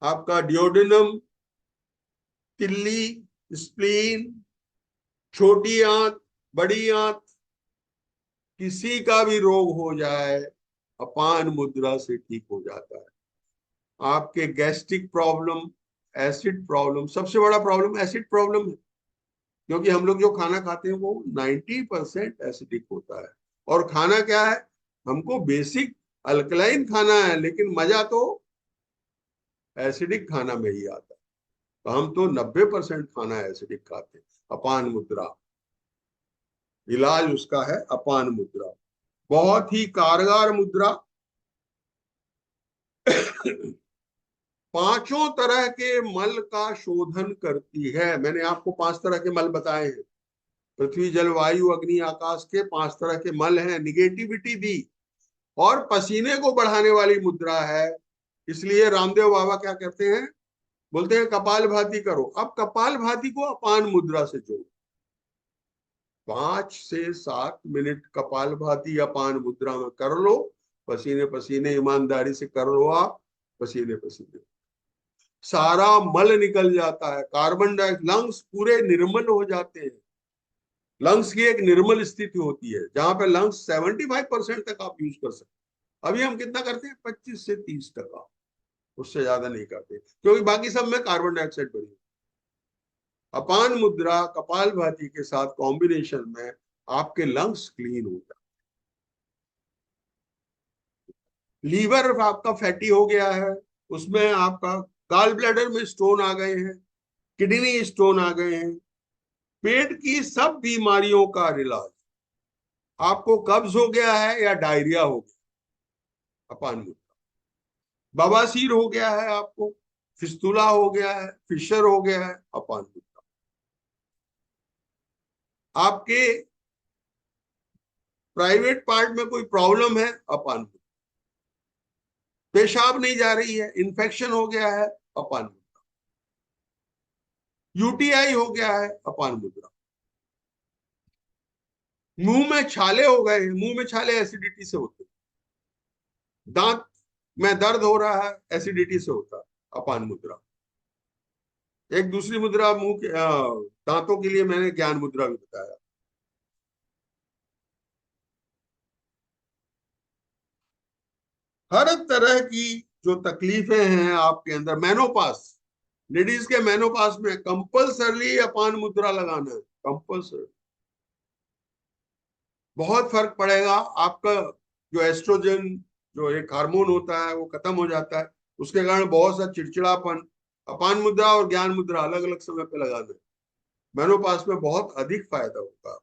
आपका डियोडेनम, तिल्ली, स्प्लीन, छोटी आंत, बड़ी आंत, किसी का भी रोग हो जाए अपान मुद्रा से ठीक हो जाता है। आपके गैस्ट्रिक प्रॉब्लम, एसिड प्रॉब्लम, सबसे बड़ा प्रॉब्लम एसिड प्रॉब्लम है, क्योंकि हम लोग जो खाना खाते हैं वो 90% एसिडिक होता है। और खाना क्या है, हमको बेसिक अल्कलाइन खाना है, लेकिन मजा तो एसिडिक खाना में ही आता है। तो हम तो 90% खाना एसिडिक खाते हैं। अपान मुद्रा, इलाज उसका है अपान मुद्रा, बहुत ही कारगर मुद्रा। पांचों तरह के मल का शोधन करती है। मैंने आपको 5 तरह के मल बताए हैं, पृथ्वी जल वायु अग्नि आकाश के 5 तरह के मल हैं। निगेटिविटी दी और पसीने को बढ़ाने वाली मुद्रा है। इसलिए रामदेव बाबा क्या कहते हैं, बोलते हैं कपाल भाती करो। अब कपाल भाती को अपान मुद्रा से जोड़ो, 5 से 7 मिनट कपाल भाती अपान मुद्रा में कर लो। पसीने पसीने ईमानदारी से कर लो आप, पसीने पसीने सारा मल निकल जाता है। कार्बन डाइऑक्साइड, लंग्स पूरे निर्मल हो जाते हैं। लंग्स की एक निर्मल स्थिति होती है जहां पे लंग्स 75% तक आप यूज कर सकते। अभी हम कितना करते हैं, 25 से 30%, उससे ज्यादा नहीं करते, क्योंकि बाकी सब में कार्बन डाइऑक्साइड बनी। अपान मुद्रा कपालभाति के साथ कॉम्बिनेशन में आपके लंग्स क्लीन हो जाते। लीवर आपका फैटी हो गया है, उसमें आपका गॉल ब्लैडर में स्टोन आ गए हैं, किडनी स्टोन आ गए हैं, पेट की सब बीमारियों का इलाज। आपको कब्ज हो गया है या डायरिया हो गया, अपान मुद्रा। बवासीर हो गया है आपको, फिस्तुला हो गया है, फिशर हो गया है, अपान मुद्रा। आपके प्राइवेट पार्ट में कोई प्रॉब्लम है, अपान मुद्रा। पेशाब नहीं जा रही है, इन्फेक्शन हो गया है, अपान मुद्रा। यूटीआई हो गया है, अपान मुद्रा। मुंह में छाले हो गए, मुंह में छाले एसिडिटी से होते हैं। दांत में दर्द हो रहा है, एसिडिटी से होता है, अपान मुद्रा। एक दूसरी मुद्रा मुंह के दांतों के लिए मैंने ज्ञान मुद्रा भी बताया। हर तरह की जो तकलीफें हैं आपके अंदर, मेनोपास, लेडीज के मेनोपास में कंपल्सरली अपान मुद्रा लगाना है, कंपल्सरी। बहुत फर्क पड़ेगा आपका। जो एस्ट्रोजन, जो एक हार्मोन होता है, वो खत्म हो जाता है, उसके कारण बहुत सा चिड़चिड़ापन। अपान मुद्रा और ज्ञान मुद्रा अलग अलग समय पे लगाना है, मेनोपास में बहुत अधिक फायदा होगा।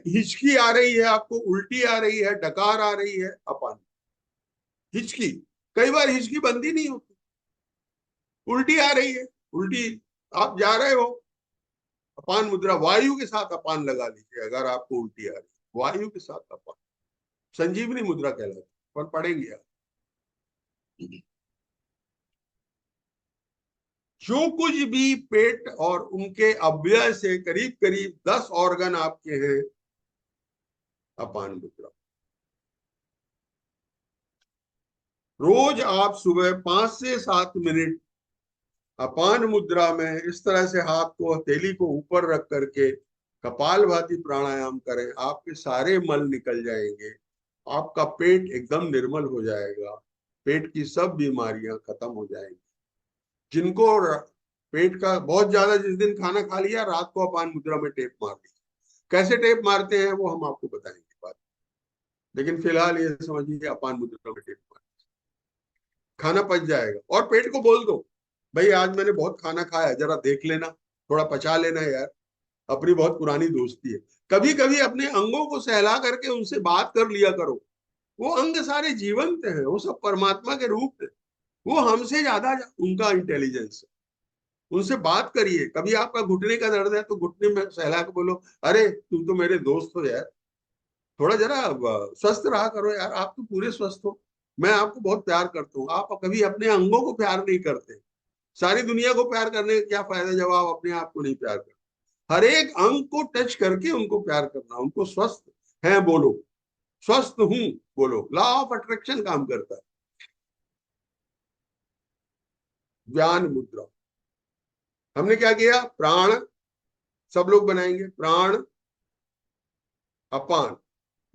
हिचकी आ रही है आपको, उल्टी आ रही है, डकार आ रही है, अपान हिचकी, कई बार हिचकी बनती नहीं होती, उल्टी आ रही है, उल्टी, आप जा रहे हो, अपान मुद्रा वायु के साथ अपान लगा लीजिए। अगर आपको उल्टी आ रही है, वायु के साथ अपान, संजीवनी मुद्रा कहलाती है, पर पढ़ेंगे आप। जो कुछ भी पेट और उनके अव्यय से करीब करीब 10 ऑर्गन आपके हैं, अपान मुद्रा। रोज आप सुबह 5 से 7 मिनट अपान मुद्रा में इस तरह से हाथ को, हथेली को ऊपर रख करके कपालभाति प्राणायाम करें, आपके सारे मल निकल जाएंगे, आपका पेट एकदम निर्मल हो जाएगा, पेट की सब बीमारियां खत्म हो जाएंगी। जिनको पेट का बहुत ज्यादा, जिस दिन खाना खा लिया, रात को अपान मुद्रा में टेप मार दी। कैसे टेप मारते हैं वो हम आपको बताएंगे बाद, लेकिन फिलहाल ये समझिए अपान मुद्रा में टेप मार, खाना पच जाएगा। और पेट को बोल दो, भाई आज मैंने बहुत खाना खाया, जरा देख लेना, थोड़ा पचा लेना यार। अपनी बहुत पुरानी दोस्ती है। कभी कभी अपने अंगों को सहला करके उनसे बात कर लिया करो। वो अंग सारे जीवंत हैं, वो सब परमात्मा के रूप है, वो हमसे ज्यादा उनका इंटेलिजेंस है। उनसे बात करिए। कभी आपका घुटने का दर्द है तो घुटने में सहला के बोलो, अरे तुम तो मेरे दोस्त हो यार, थोड़ा जरा स्वस्थ रहा करो यार, आप तो पूरे स्वस्थ हो, मैं आपको बहुत प्यार करता हूँ। आप कभी अपने अंगों को प्यार नहीं करते। सारी दुनिया को प्यार करने का क्या फायदा जब आप अपने आप को नहीं प्यार करते। हर एक अंग को टच करके उनको प्यार करना, उनको स्वस्थ है बोलो, स्वस्थ हूं बोलो, लॉ ऑफ अट्रैक्शन काम करता है। ज्ञान मुद्रा, हमने क्या किया, प्राण, सब लोग बनाएंगे, प्राण अपान,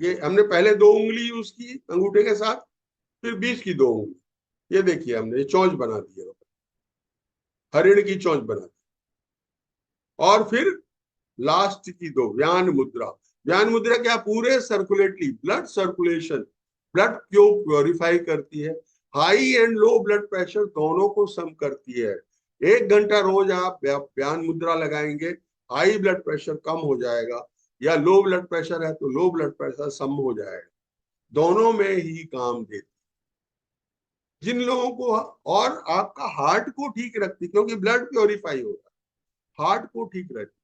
ये हमने पहले 2 उंगली यूज की अंगूठे के साथ, फिर बीच की 2 उंगली, ये देखिए हमने ये चोंच बना दी है, हरिण की चोंच बना दी। और फिर लास्ट की 2 व्यान मुद्रा। व्यान मुद्रा क्या, पूरे सर्कुलेटली ब्लड सर्कुलेशन, ब्लड को प्योरीफाई करती है, high and low blood pressure दोनों को सम करती है। 1 घंटा रोज आप व्यान मुद्रा लगाएंगे, हाई ब्लड प्रेशर कम हो जाएगा, या लो ब्लड प्रेशर है तो लो ब्लड प्रेशर सम हो जाएगा, दोनों में ही काम देती। जिन लोगों को, और आपका हार्ट को ठीक रखती, क्योंकि ब्लड प्योरीफाई होता है, हार्ट को ठीक रखती।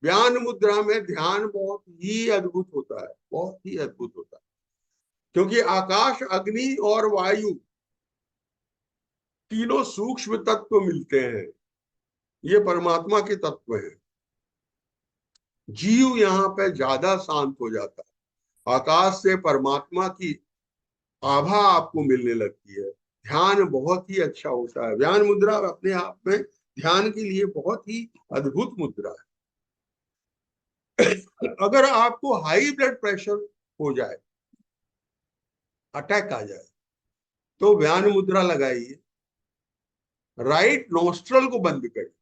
व्यान मुद्रा में ध्यान बहुत ही अद्भुत होता है, बहुत ही अद्भुत होता है, क्योंकि आकाश, अग्नि और वायु तीनों सूक्ष्म तत्व मिलते हैं, ये परमात्मा के तत्व हैं। जीव यहाँ पे ज्यादा शांत हो जाता है, आकाश से परमात्मा की आभा आपको मिलने लगती है, ध्यान बहुत ही अच्छा होता है। व्यान मुद्रा अपने आप में ध्यान के लिए बहुत ही अद्भुत मुद्रा है। अगर आपको हाई ब्लड प्रेशर हो जाए, अटैक आ जाए, तो व्यान मुद्रा लगाइए, राइट नोस्ट्रल को बंद करिए,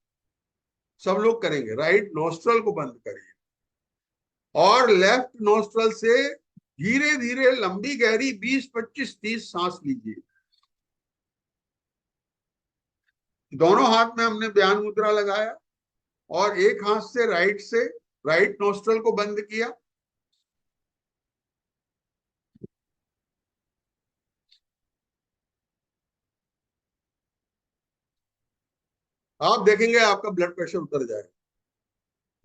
सब लोग करेंगे, राइट नोस्ट्रल को बंद करिए, और लेफ्ट नोस्ट्रल से धीरे धीरे लंबी गहरी 20, 25, 30 सांस लीजिए। दोनों हाथ में हमने व्यान मुद्रा लगाया, और एक हाथ से राइट नोस्ट्रल को बंद किया, आप देखेंगे आपका ब्लड प्रेशर उतर जाएगा।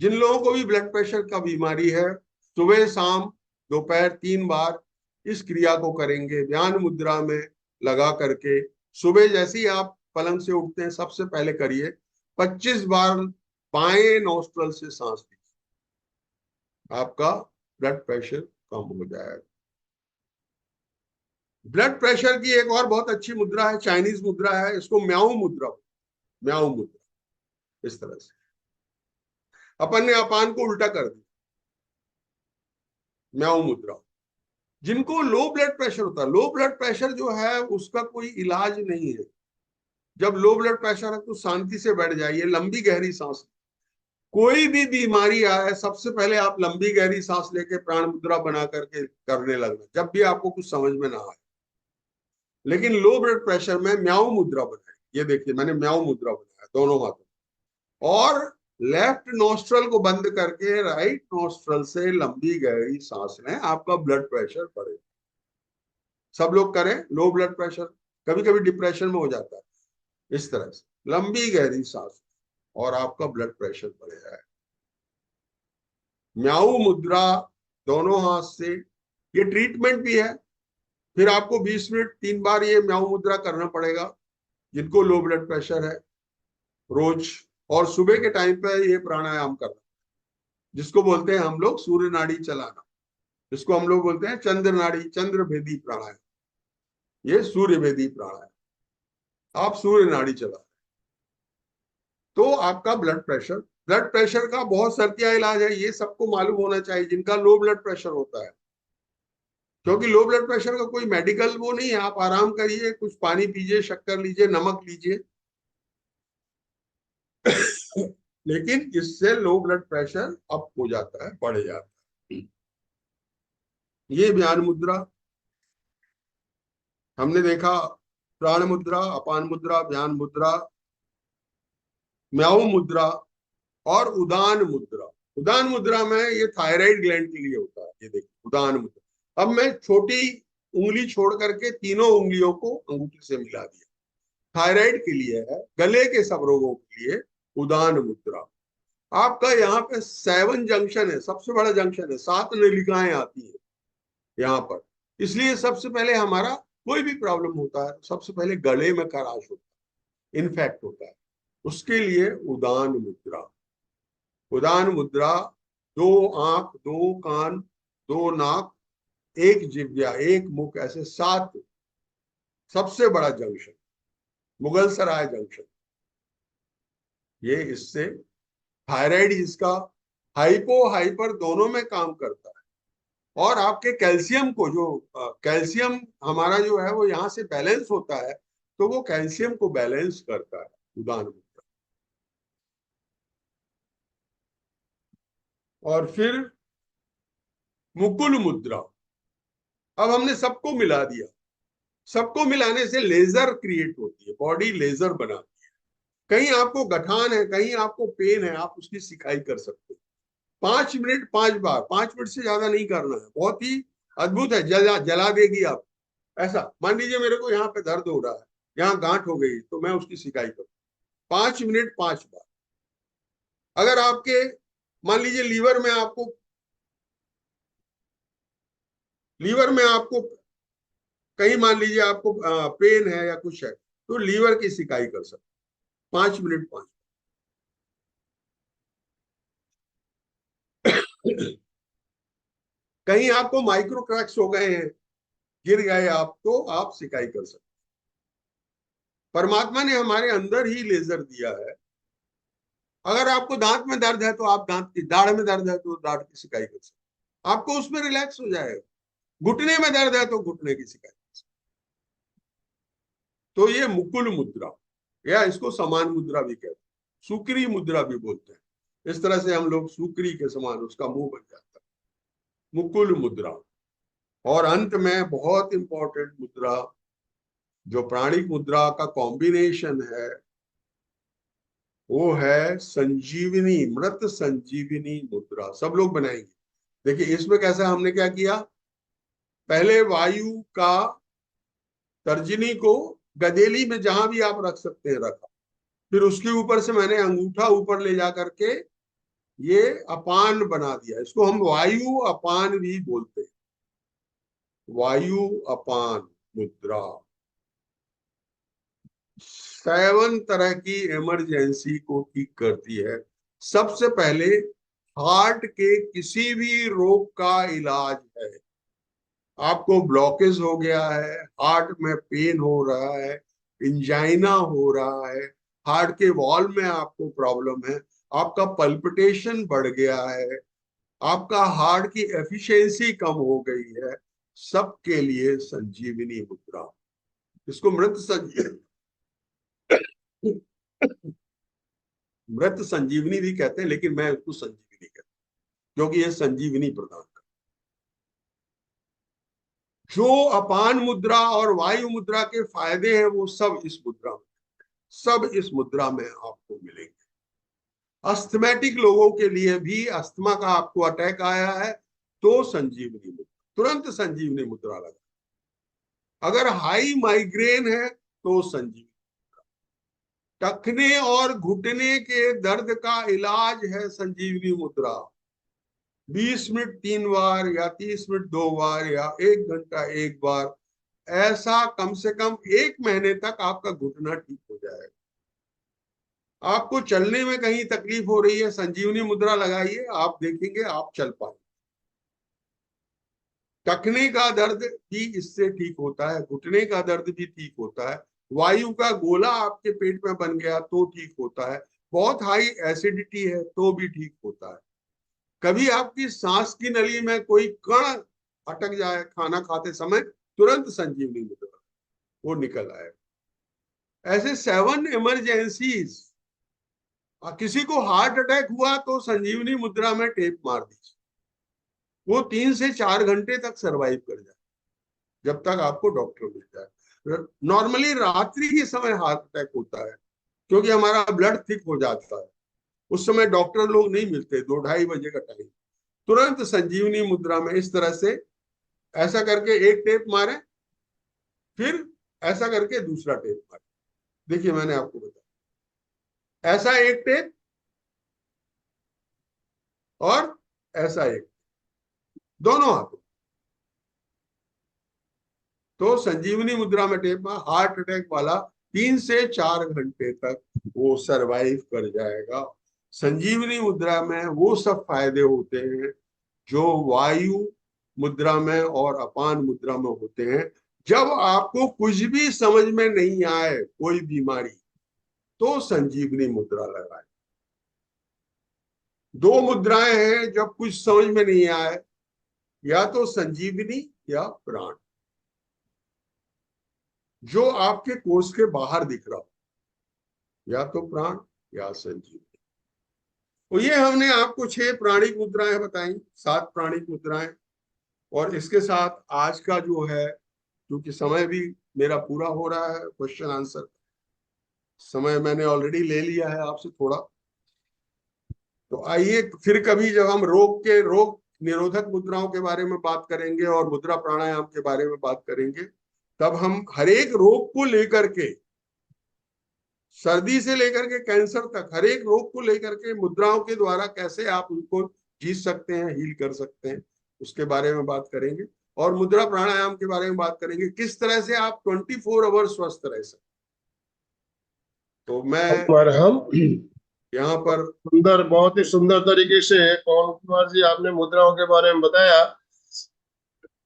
जिन लोगों को भी ब्लड प्रेशर का बीमारी है, सुबह शाम दोपहर 3 बार इस क्रिया को करेंगे, व्यान मुद्रा में लगा करके। सुबह जैसे ही आप पलंग से उठते हैं, सबसे पहले करिए 25 बार बाएं नोस्ट्रल से सांस लीजिए, आपका ब्लड प्रेशर कम हो जाएगा। ब्लड प्रेशर की एक और बहुत अच्छी मुद्रा है, चाइनीज मुद्रा है, इसको म्याऊ मुद्रा, म्याऊ मुद्रा। इस तरह से अपन ने अपान को उल्टा कर दिया, म्याऊ मुद्रा। जिनको लो ब्लड प्रेशर होता है, लो ब्लड प्रेशर जो है उसका कोई इलाज नहीं है। जब लो ब्लड प्रेशर है तो शांति से बैठ जाइए, लंबी गहरी सांस। कोई भी बीमारी आए, सबसे पहले आप लंबी गहरी सांस लेके प्राण मुद्रा बना करके करने लगना, जब भी आपको कुछ समझ में ना आए। लेकिन लो ब्लड प्रेशर में म्याऊ मुद्रा बनाए, ये देखिए मैंने म्याऊ मुद्रा बनाया दोनों हाथों, और लेफ्ट नोस्ट्रल को बंद करके राइट नोस्ट्रल से लंबी गहरी सांस लें, आपका ब्लड प्रेशर बढ़ेगा। सब लोग करें, लो ब्लड प्रेशर, कभी कभी डिप्रेशन में हो जाता है, इस तरह से लंबी गहरी सांस, और आपका ब्लड प्रेशर बढ़ेगा। म्याऊ मुद्रा दोनों हाथ से, ये ट्रीटमेंट भी है। फिर आपको 20 मिनट 3 बार ये म्याऊ मुद्रा करना पड़ेगा, जिनको लो ब्लड प्रेशर है, रोज। और सुबह के टाइम पे ये प्राणायाम करना, जिसको बोलते हैं हम लोग सूर्य नाड़ी चलाना, जिसको हम लोग बोलते हैं चंद्र नाड़ी, चंद्र भेदी प्राणायाम, ये सूर्य भेदी प्राणायाम। आप सूर्य नाड़ी चला तो आपका ब्लड प्रेशर का बहुत सर्तिया इलाज है, ये सबको मालूम होना चाहिए जिनका लो ब्लड प्रेशर होता है। क्योंकि लो ब्लड प्रेशर का कोई मेडिकल वो नहीं है, आप आराम करिए, कुछ पानी पीजिए, शक्कर लीजिए, नमक लीजिए। लेकिन इससे लो ब्लड प्रेशर अप हो जाता है, बढ़ जाता है। ये व्यान मुद्रा हमने देखा, प्राण मुद्रा, अपान मुद्रा, व्यान मुद्रा, म्याऊ मुद्रा और उदान मुद्रा। उदान मुद्रा में ये थायराइड ग्लैंड के लिए होता है, ये देखिए उदान मुद्रा। अब मैं छोटी उंगली छोड़ करके तीनों उंगलियों को अंगूठे से मिला दिया, थायराइड के लिए है, गले के सब रोगों के लिए उदान मुद्रा। आपका यहाँ पे 7 जंक्शन है, सबसे बड़ा जंक्शन है, 7 नलिकाएं आती है यहाँ पर। इसलिए सबसे पहले हमारा कोई भी प्रॉब्लम होता है, सबसे पहले गले में खराश होता है, इन्फेक्ट होता है, उसके लिए उदान मुद्रा। उदान मुद्रा, 2 आंख, 2 कान, 2 नाक, 1 जिह्वा, 1 मुख, ऐसे 7, सबसे बड़ा जंक्शन मुगल सराय जंक्शन। ये इससे थायराइड इसका हाइपो हाइपर दोनों में काम करता है। और आपके कैल्शियम को, जो कैल्शियम हमारा जो है वो यहाँ से बैलेंस होता है, तो वो कैल्शियम को बैलेंस करता है उदान मुद्रा। और फिर मुकुल मुद्रा। अब हमने सबको मिला दिया। सबको मिलाने से लेजर क्रिएट होती है, बॉडी लेजर बनाती है। कहीं आपको गठान है, कहीं आपको पेन है, आप उसकी सिकाई कर सकते हो। 5 मिनट 5 बार, 5 मिनट से ज्यादा नहीं करना है। बहुत ही अद्भुत है, जला देगी आप। ऐसा मान लीजिए मेरे को यहाँ पे दर्द हो रहा है, यहाँ गांठ हो गई, तो मैं उसकी सिकाई करूँ 5 मिनट 5 बार। अगर आपके मान लीजिए लीवर में आपको कहीं मान लीजिए आपको पेन है या कुछ है, तो लीवर की सिकाई कर सकते 5 मिनट 5। कहीं आपको माइक्रो क्रैक्स हो गए हैं, गिर गए आप, तो आप सिकाई कर सकते। परमात्मा ने हमारे अंदर ही लेजर दिया है। अगर आपको दांत में दर्द है तो आप दांत की, दाढ़ में दर्द है तो दाढ़ की सिकाई कर सकते, आपको उसमें रिलैक्स हो जाएगा। घुटने में दर्द है तो घुटने की सिकाई कर सकते। तो ये मुकुल मुद्रा, या इसको समान मुद्रा भी कहते हैं, सुक्री मुद्रा भी बोलते हैं। इस तरह से हम लोग सुक्री के समान उसका मुंह बन जाता है, मुकुल मुद्रा। और अंत में बहुत इंपॉर्टेंट मुद्रा, जो प्राणिक मुद्रा का कॉम्बिनेशन है, वो है संजीवनी, मृत संजीवनी मुद्रा। सब लोग बनाएंगे। देखिए इसमें कैसा हमने क्या किया, पहले वायु का तर्जनी को गदेली में जहां भी आप रख सकते हैं रखा, फिर उसके ऊपर से मैंने अंगूठा ऊपर ले जा करके ये अपान बना दिया। इसको हम वायु अपान भी बोलते हैं, वायु अपान मुद्रा। 7 तरह की इमरजेंसी को ठीक करती है। सबसे पहले हार्ट के किसी भी रोग का इलाज है। आपको ब्लॉकेज हो गया है, हार्ट में पेन हो रहा है, इंजाइना हो रहा है, हार्ट के वॉल में आपको प्रॉब्लम है, आपका पल्पिटेशन बढ़ गया है, आपका हार्ट की एफिशिएंसी कम हो गई है, सबके लिए संजीवनी मुद्रा। इसको मृत संजीवनी भी कहते हैं, लेकिन मैं उसको संजीवनी कहता हूं क्योंकि ये संजीवनी प्रदान करता। जो अपान मुद्रा और वायु मुद्रा के फायदे हैं वो सब इस मुद्रा में, सब इस मुद्रा में आपको मिलेंगे। अस्थमैटिक लोगों के लिए भी, अस्थमा का आपको अटैक आया है तो संजीवनी मुद्रा, तुरंत संजीवनी मुद्रा लगा। अगर हाई माइग्रेन है तो संजीवनी। टखने और घुटने के दर्द का इलाज है संजीवनी मुद्रा। 20 मिनट 3 बार, या 30 मिनट 2 बार, या 1 घंटा 1 बार, ऐसा कम से कम 1 महीने तक आपका घुटना ठीक हो जाएगा। आपको चलने में कहीं तकलीफ हो रही है, संजीवनी मुद्रा लगाइए, आप देखेंगे आप चल पाएंगे। टखने का दर्द भी इससे ठीक होता है, घुटने का दर्द भी ठीक होता है, वायु का गोला आपके पेट में बन गया तो ठीक होता है, बहुत हाई एसिडिटी है तो भी ठीक होता है। कभी आपकी सांस की नली में कोई कण अटक जाए खाना खाते समय, तुरंत संजीवनी मुद्रा वो निकल आए। ऐसे 7 इमरजेंसीज। किसी को हार्ट अटैक हुआ तो संजीवनी मुद्रा में टेप मार दीजिए, वो 3 से 4 घंटे तक सरवाइव कर जाए जब तक आपको डॉक्टर मिल जाए। नॉर्मली रात्रि के समय हार्ट अटैक होता है क्योंकि हमारा ब्लड थिक हो जाता है, उस समय डॉक्टर लोग नहीं मिलते, 2-2:30 बजे का टाइम। तुरंत संजीवनी मुद्रा में इस तरह से ऐसा करके एक टेप मारे, फिर ऐसा करके दूसरा टेप मारे। देखिए मैंने आपको बताया, ऐसा एक टेप और ऐसा एक, दोनों हाथों। तो संजीवनी मुद्रा में टेप, हार्ट अटैक वाला 3 से 4 घंटे तक वो सरवाइव कर जाएगा। संजीवनी मुद्रा में वो सब फायदे होते हैं जो वायु मुद्रा में और अपान मुद्रा में होते हैं। जब आपको कुछ भी समझ में नहीं आए, कोई बीमारी, तो संजीवनी मुद्रा लगाए। 2 मुद्राएं हैं जब कुछ समझ में नहीं आए, या तो संजीवनी या प्राण, जो आपके कोर्स के बाहर दिख रहा हो, या तो प्राण या संजीवनी। तो ये हमने आपको 6 प्राणिक मुद्राएं बताई, 7 प्राणिक मुद्राएं। और इसके साथ आज का जो है, क्योंकि समय भी मेरा पूरा हो रहा है, क्वेश्चन आंसर समय मैंने ऑलरेडी ले लिया है आपसे थोड़ा, तो आइए फिर कभी जब हम रोग निरोधक मुद्राओं के बारे में बात करेंगे और मुद्रा प्राणायाम के बारे में बात करेंगे, तब हम हर एक रोग को लेकर के, सर्दी से लेकर के कैंसर तक, हर एक रोग को लेकर के मुद्राओं के द्वारा कैसे आप उनको जीत सकते हैं, हील कर सकते हैं, उसके बारे में बात करेंगे। और मुद्रा प्राणायाम के बारे में बात करेंगे, किस तरह से आप 24 आवर स्वस्थ रह सकते। तो मैं मरहम यहाँ पर सुंदर, बहुत ही सुंदर तरीके से पवन कुमार जी आपने मुद्राओं के बारे में बताया।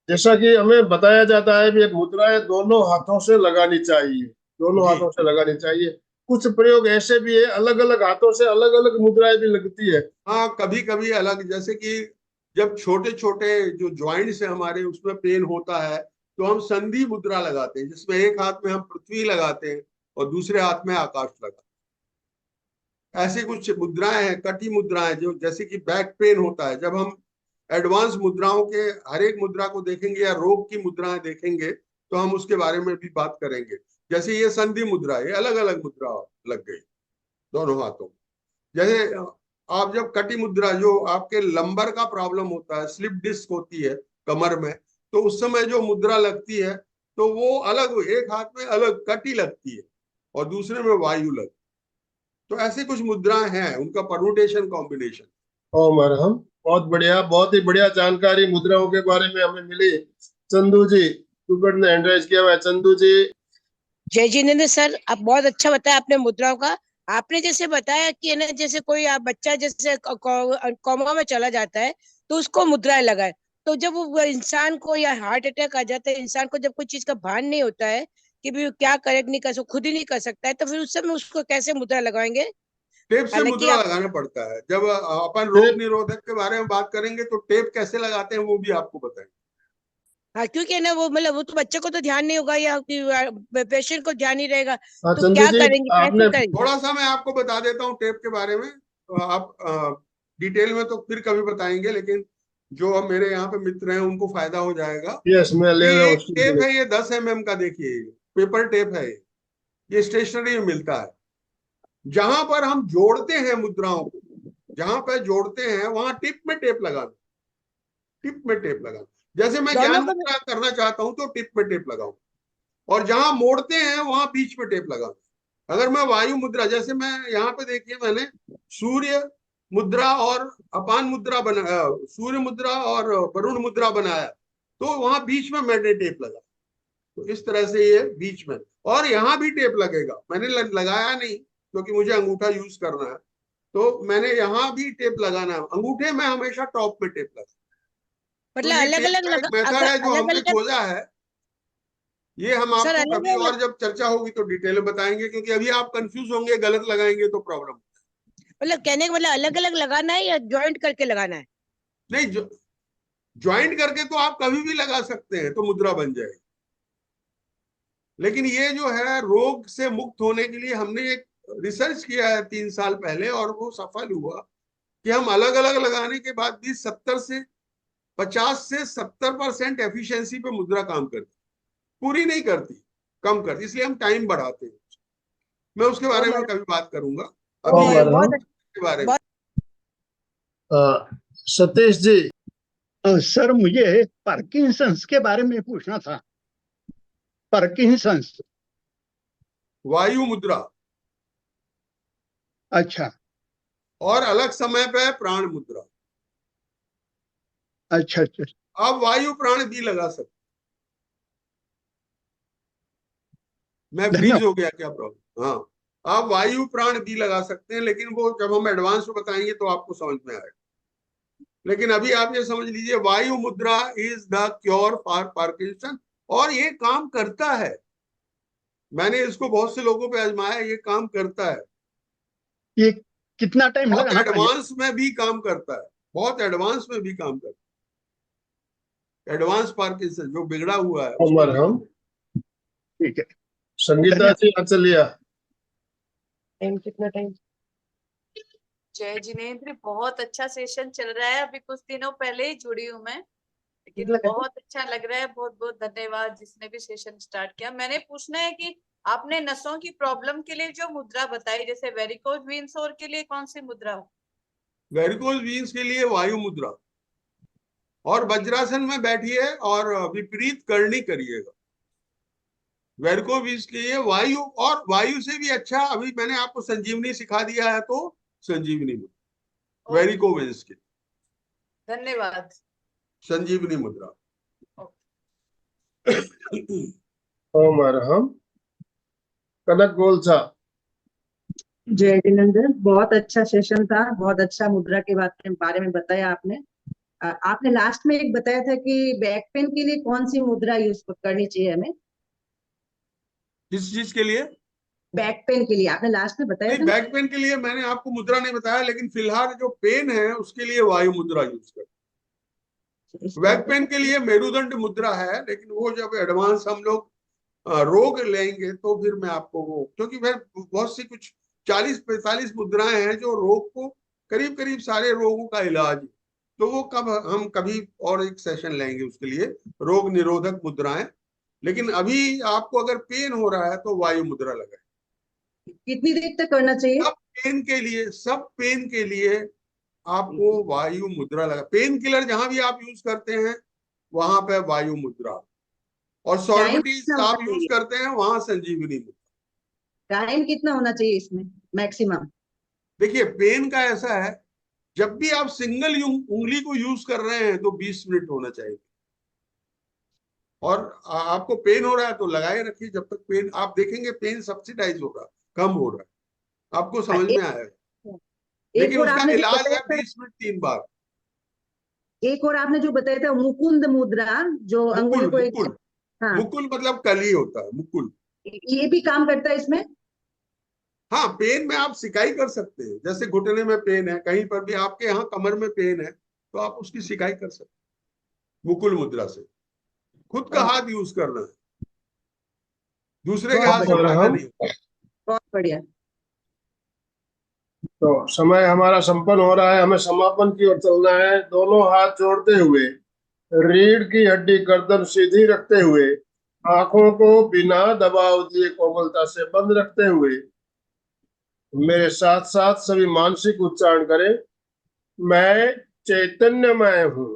जैसा कि हमें बताया जाता है भी एक मुद्राएं दोनों हाथों से लगानी चाहिए, दोनों जी हाथों से लगानी चाहिए। कुछ प्रयोग ऐसे भी है अलग अलग हाथों से अलग अलग मुद्राएं भी लगती है। हाँ, कभी कभी अलग, जैसे कि जब छोटे छोटे जो ज्वाइंट्स है हमारे, उसमें पेन होता है तो हम संधि मुद्रा लगाते हैं, जिसमें एक हाथ में हम पृथ्वी लगाते हैं और दूसरे हाथ में आकाश लगाते हैं। ऐसी कुछ मुद्राएं हैं, कटी मुद्राएं, जो जैसे कि बैक पेन होता है, जब हम एडवांस मुद्राओं के हर एक मुद्रा को देखेंगे या रोग की मुद्राएं देखेंगे तो हम उसके बारे में भी बात करेंगे। जैसे ये संधि मुद्रा, ये अलग अलग मुद्रा लग गई दोनों हाथों। जैसे आप जब कटी मुद्रा, जो आपके लंबर का प्रॉब्लम होता है, स्लिप डिस्क होती है कमर में, तो उस समय जो मुद्रा लगती है तो वो अलग, एक हाथ में अलग कटी लगती है और दूसरे में वायु लगती है। तो ऐसे कुछ मुद्राएं हैं, उनका परमुटेशन कॉम्बिनेशन। ओ मरहम, बहुत बढ़िया, बहुत ही बढ़िया जानकारी मुद्राओं के बारे में हमें मिली। चंदू जी, कुकर ने हैंड रेज किया हुआ है। चंदू जी। जय जिनेंद्र सर, आप बहुत अच्छा बताया आपने मुद्राओं का। आपने जैसे बताया कि है ना, जैसे कोई आप बच्चा जैसे कोमा में चला जाता है तो उसको मुद्राएं लगाए, तो जब वो इंसान को या हार्ट अटैक आ जाता है, इंसान को जब कोई चीज का भान नहीं होता है कि भी वो क्या करे, नहीं कर सकता, खुद ही नहीं कर सकता है, तो फिर उस समय उसको कैसे मुद्रा लगाएंगे? टेप से हालांकि मुद्रा आप लगाना पड़ता है। जब अपन रोग निरोधक के बारे में बात करेंगे तो टेप कैसे लगाते हैं वो भी आपको बताएंगे। हाँ, क्योंकि है ना वो मतलब वो तो बच्चे को तो ध्यान नहीं होगा या पेशेंट को ध्यान नहीं रहेगा, हाँ तो चंदू क्या जी, करेंगे, कैसे आपने करेंगे? थोड़ा सा मैं आपको बता देता हूँ टेप के बारे में, तो आप डिटेल में तो फिर कभी बताएंगे, लेकिन जो अब मेरे यहाँ पे मित्र हैं उनको फायदा हो जाएगा। यस, मैं ले रहा ये हूँ एक उसकी टेप जगह। है, ये 10 mm का, देखिए पेपर टेप है ये स्टेशनरी में मिलता है। जहां पर हम जोड़ते हैं मुद्राओं को, जहां पर जोड़ते हैं वहां टिप में टेप लगाना, टिप में टेप लगाना। जैसे मैं ज्ञान दोनों को मुद्रा करना चाहता हूं तो टिप में टेप लगाऊं, और जहां मोड़ते हैं वहां बीच में टेप लगाऊं। अगर मैं वायु मुद्रा, जैसे मैं यहाँ पे देखिए मैंने सूर्य मुद्रा और अपान मुद्रा बना, सूर्य मुद्रा और वरुण मुद्रा बनाया, तो वहां बीच में मैंने टेप लगा। तो इस तरह से ये बीच में, और यहाँ भी टेप लगेगा, मैंने लगाया नहीं क्योंकि मुझे अंगूठा यूज करना है, तो मैंने यहाँ भी टेप लगाना है। अंगूठे में हमेशा टॉप में टेप लगा। तो मतलब ये अलग टेप अलग का एक लगा, मेथड अगर है जो अलग हमने अलग खोजा है। ये हम सर आपको अलग कभी अलग, और जब चर्चा होगी तो डिटेल में बताएंगे, क्योंकि अभी आप कंफ्यूज होंगे, गलत लगाएंगे तो प्रॉब्लम। मतलब कहने का मतलब अलग अलग लगाना है या ज्वाइंट करके लगाना है? नहीं, ज्वाइंट करके तो आप कभी भी लगा सकते हैं तो मुद्रा बन जाएगी, लेकिन ये जो है रोग से मुक्त होने के लिए हमने एक रिसर्च किया है 3 साल पहले, और वो सफल हुआ कि हम अलग अलग लगाने के बाद भी 50 से 70% एफिशिएंसी पे मुद्रा काम करती, पूरी नहीं करती, कम करती, इसलिए हम टाइम बढ़ाते हैं। मैं उसके ओ बारे में मैडम, कभी बात करूंगा। ओ अभी ये मरहम। बहुत के बारे में। बहुत सतीश जी। सर, मुझे पार्किंसंस के बारे में पूछना था। पार्किंसंस। वायु मुद्रा, अच्छा और अलग समय पे प्राण मुद्रा। अच्छा अच्छा। आप वायु प्राण भी लगा सकते। मैं फ्रीज धन्यवाद। हो गया क्या, प्रॉब्लम? हाँ, आप वायु प्राण भी लगा सकते हैं, लेकिन वो जब हम एडवांस में बताएंगे तो आपको समझ में आएगा। लेकिन अभी आप ये समझ लीजिए, वायु मुद्रा is the cure for Parkinson, और ये काम करता है। मैंने इसको बहुत से लोगों पे आजमाया, ये काम करता है। ये कितना टाइम बहुत लगाना पड़ेगा? एडवांस में भी काम करता है, बहुत एडवांस में भी काम करता है। एडवांस पार्किंसन जो बिगड़ा हुआ है ओम अरहम। ठीक है। संगीता जी चलिए। टाइम कितना टाइम? जय जिनेंद्र, बहुत अच्छा सेशन चल रहा है। अभी कुछ दिनों पहले ही जुड़ी हूँ मैं, लेकिन बहुत अच्छा लग रहा है। बहुत बहुत धन्यवाद जिसने भी सेशन स्टार्ट किया। मैंने पूछना है कि आपने नसों की प्रॉब्लम के लिए जो मुद्रा बताई, जैसे वेरिकोज वीन्स, और के लिए कौन सी मुद्रा? वेरिकोज वीन्स के लिए वायु मुद्रा, और वज्रासन में बैठिए और विपरीत करनी करिएगा। वेरिकोज वीन्स के लिए वायु, और वायु से भी अच्छा अभी मैंने आपको संजीवनी सिखा दिया है, तो संजीवनी मुद्रा वेरिकोज वीन्स के। धन्यवाद। संजीवनी मुद्रा। ओम अरहम। कनक गोलछा। जय जिनेंद्र, बहुत अच्छा सेशन था। बहुत अच्छा मुद्रा के बारे में बताया आपने। आपने लास्ट में एक बताया था कि बैक पेन के लिए कौन सी मुद्रा यूज करनी चाहिए हमें? किस चीज के लिए? बैक पेन के लिए आपने लास्ट में बताया नहीं, था। बैक पेन के लिए मैंने आपको मुद्रा नहीं बताया, लेकिन फिलहाल जो पेन है उसके लिए वायु मुद्रा यूज कर। बैक पेन के लिए मेरुदंड मुद्रा है, लेकिन वो जब एडवांस हम लोग रोग लेंगे तो फिर मैं आपको वो, क्योंकि फिर बहुत सी कुछ 40-45 मुद्राएं हैं जो रोग को, करीब करीब सारे रोगों का इलाज, तो वो हम कभी और एक सेशन लेंगे उसके लिए, रोग निरोधक मुद्राएं। लेकिन अभी आपको अगर पेन हो रहा है तो वायु मुद्रा लगाए। कितनी देर तक करना चाहिए? सब पेन के लिए आपको वायु मुद्रा लगा। पेन किलर जहां भी आप यूज करते हैं वहां पे वायु मुद्रा, और सॉर्बिटीज आप यूज करते हैं वहां संजीवनी मुद्रा। टाइम कितना होना चाहिए इसमें मैक्सिमम? देखिए, पेन का ऐसा है, जब भी आप सिंगल उंगली को यूज कर रहे हैं तो 20 मिनट होना चाहिए, और आपको पेन हो रहा है तो लगाए रखिए जब तक पेन, आप देखेंगे पेन सब्सिडाइज होगा, कम हो रहा है, आपको समझ में आएगा। लेकिन उसका इलाज है 20 मिनट 3 बार। एक और आपने जो बताया था मुकुंद मुद्रा, जो अंगुली को मुकुल हाँ, मुकुल मतलब कली होता है, मुकुल। ये भी काम करता है इसमें? हाँ, पेन में आप सिकाई कर सकते हैं, जैसे घुटने में पेन है, कहीं पर भी आपके यहाँ कमर में पेन है तो आप उसकी सिकाई कर सकते हैं मुकुल मुद्रा से। खुद का हाथ यूज करना है, दूसरे के हाथ से फायदा नहीं। बहुत बढ़िया। तो समय हमारा संपन्न हो रहा है, हमें समापन की ओर चलना है। दोनों हाथ जोड़ते हुए, रीढ़ की हड्डी गर्दन सीधी रखते हुए, आंखों को बिना दबाव दिए कोमलता से बंद रखते हुए, मेरे साथ साथ सभी मानसिक उच्चारण करें। मैं चैतन्यमय हूँ,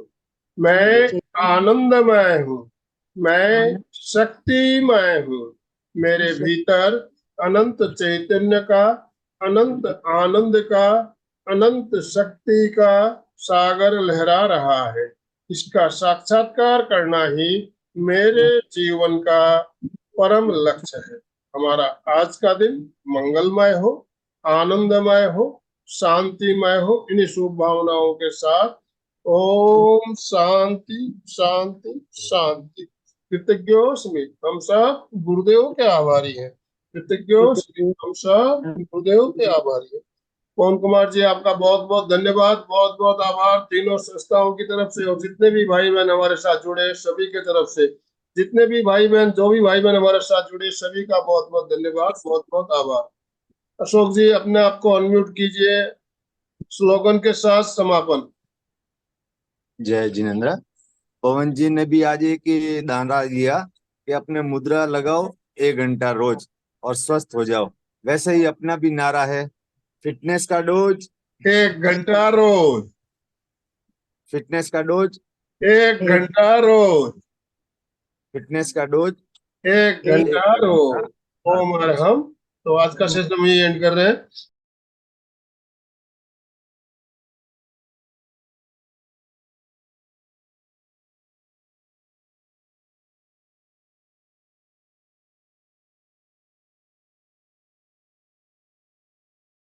मैं आनंदमय हूँ, मैं शक्तिमय हूँ। मेरे भीतर अनंत चैतन्य का, अनंत आनंद का, अनंत शक्ति का सागर लहरा रहा है। इसका साक्षात्कार करना ही मेरे जीवन का परम लक्ष्य है। हमारा आज का दिन मंगलमय हो, आनंदमय हो, शांतिमय हो। इन्हीं शुभ भावनाओं के साथ ओम शांति शांति शांति। कृतज्ञोस्मि, हम सब गुरुदेव के आभारी हैं। कृतज्ञोस्मि, हम सब गुरुदेव के आभारी हैं। पवन कुमार जी, आपका बहुत बहुत धन्यवाद, बहुत बहुत आभार तीनों संस्थाओं की तरफ से, और जितने भी भाई बहन हमारे साथ जुड़े सभी के तरफ से, जितने भी भाई बहन, जो भी भाई बहन हमारे साथ जुड़े, सभी का बहुत बहुत धन्यवाद, बहुत बहुत आभार। अशोक जी, अपने आप को अनम्यूट कीजिए, स्लोगन के साथ समापन। जय जिनेंद्र। पवन जी ने भी आज एक नारा लिया कि अपने मुद्रा लगाओ 1 घंटा रोज और स्वस्थ हो जाओ। वैसे ही अपना भी नारा है, फिटनेस का डोज 1 घंटा रोज, फिटनेस का डोज 1 घंटा रोज, फिटनेस का डोज 1 घंटा रोज। ओम अरहम। तो आज का सेशन हम ये एंड कर रहे हैं।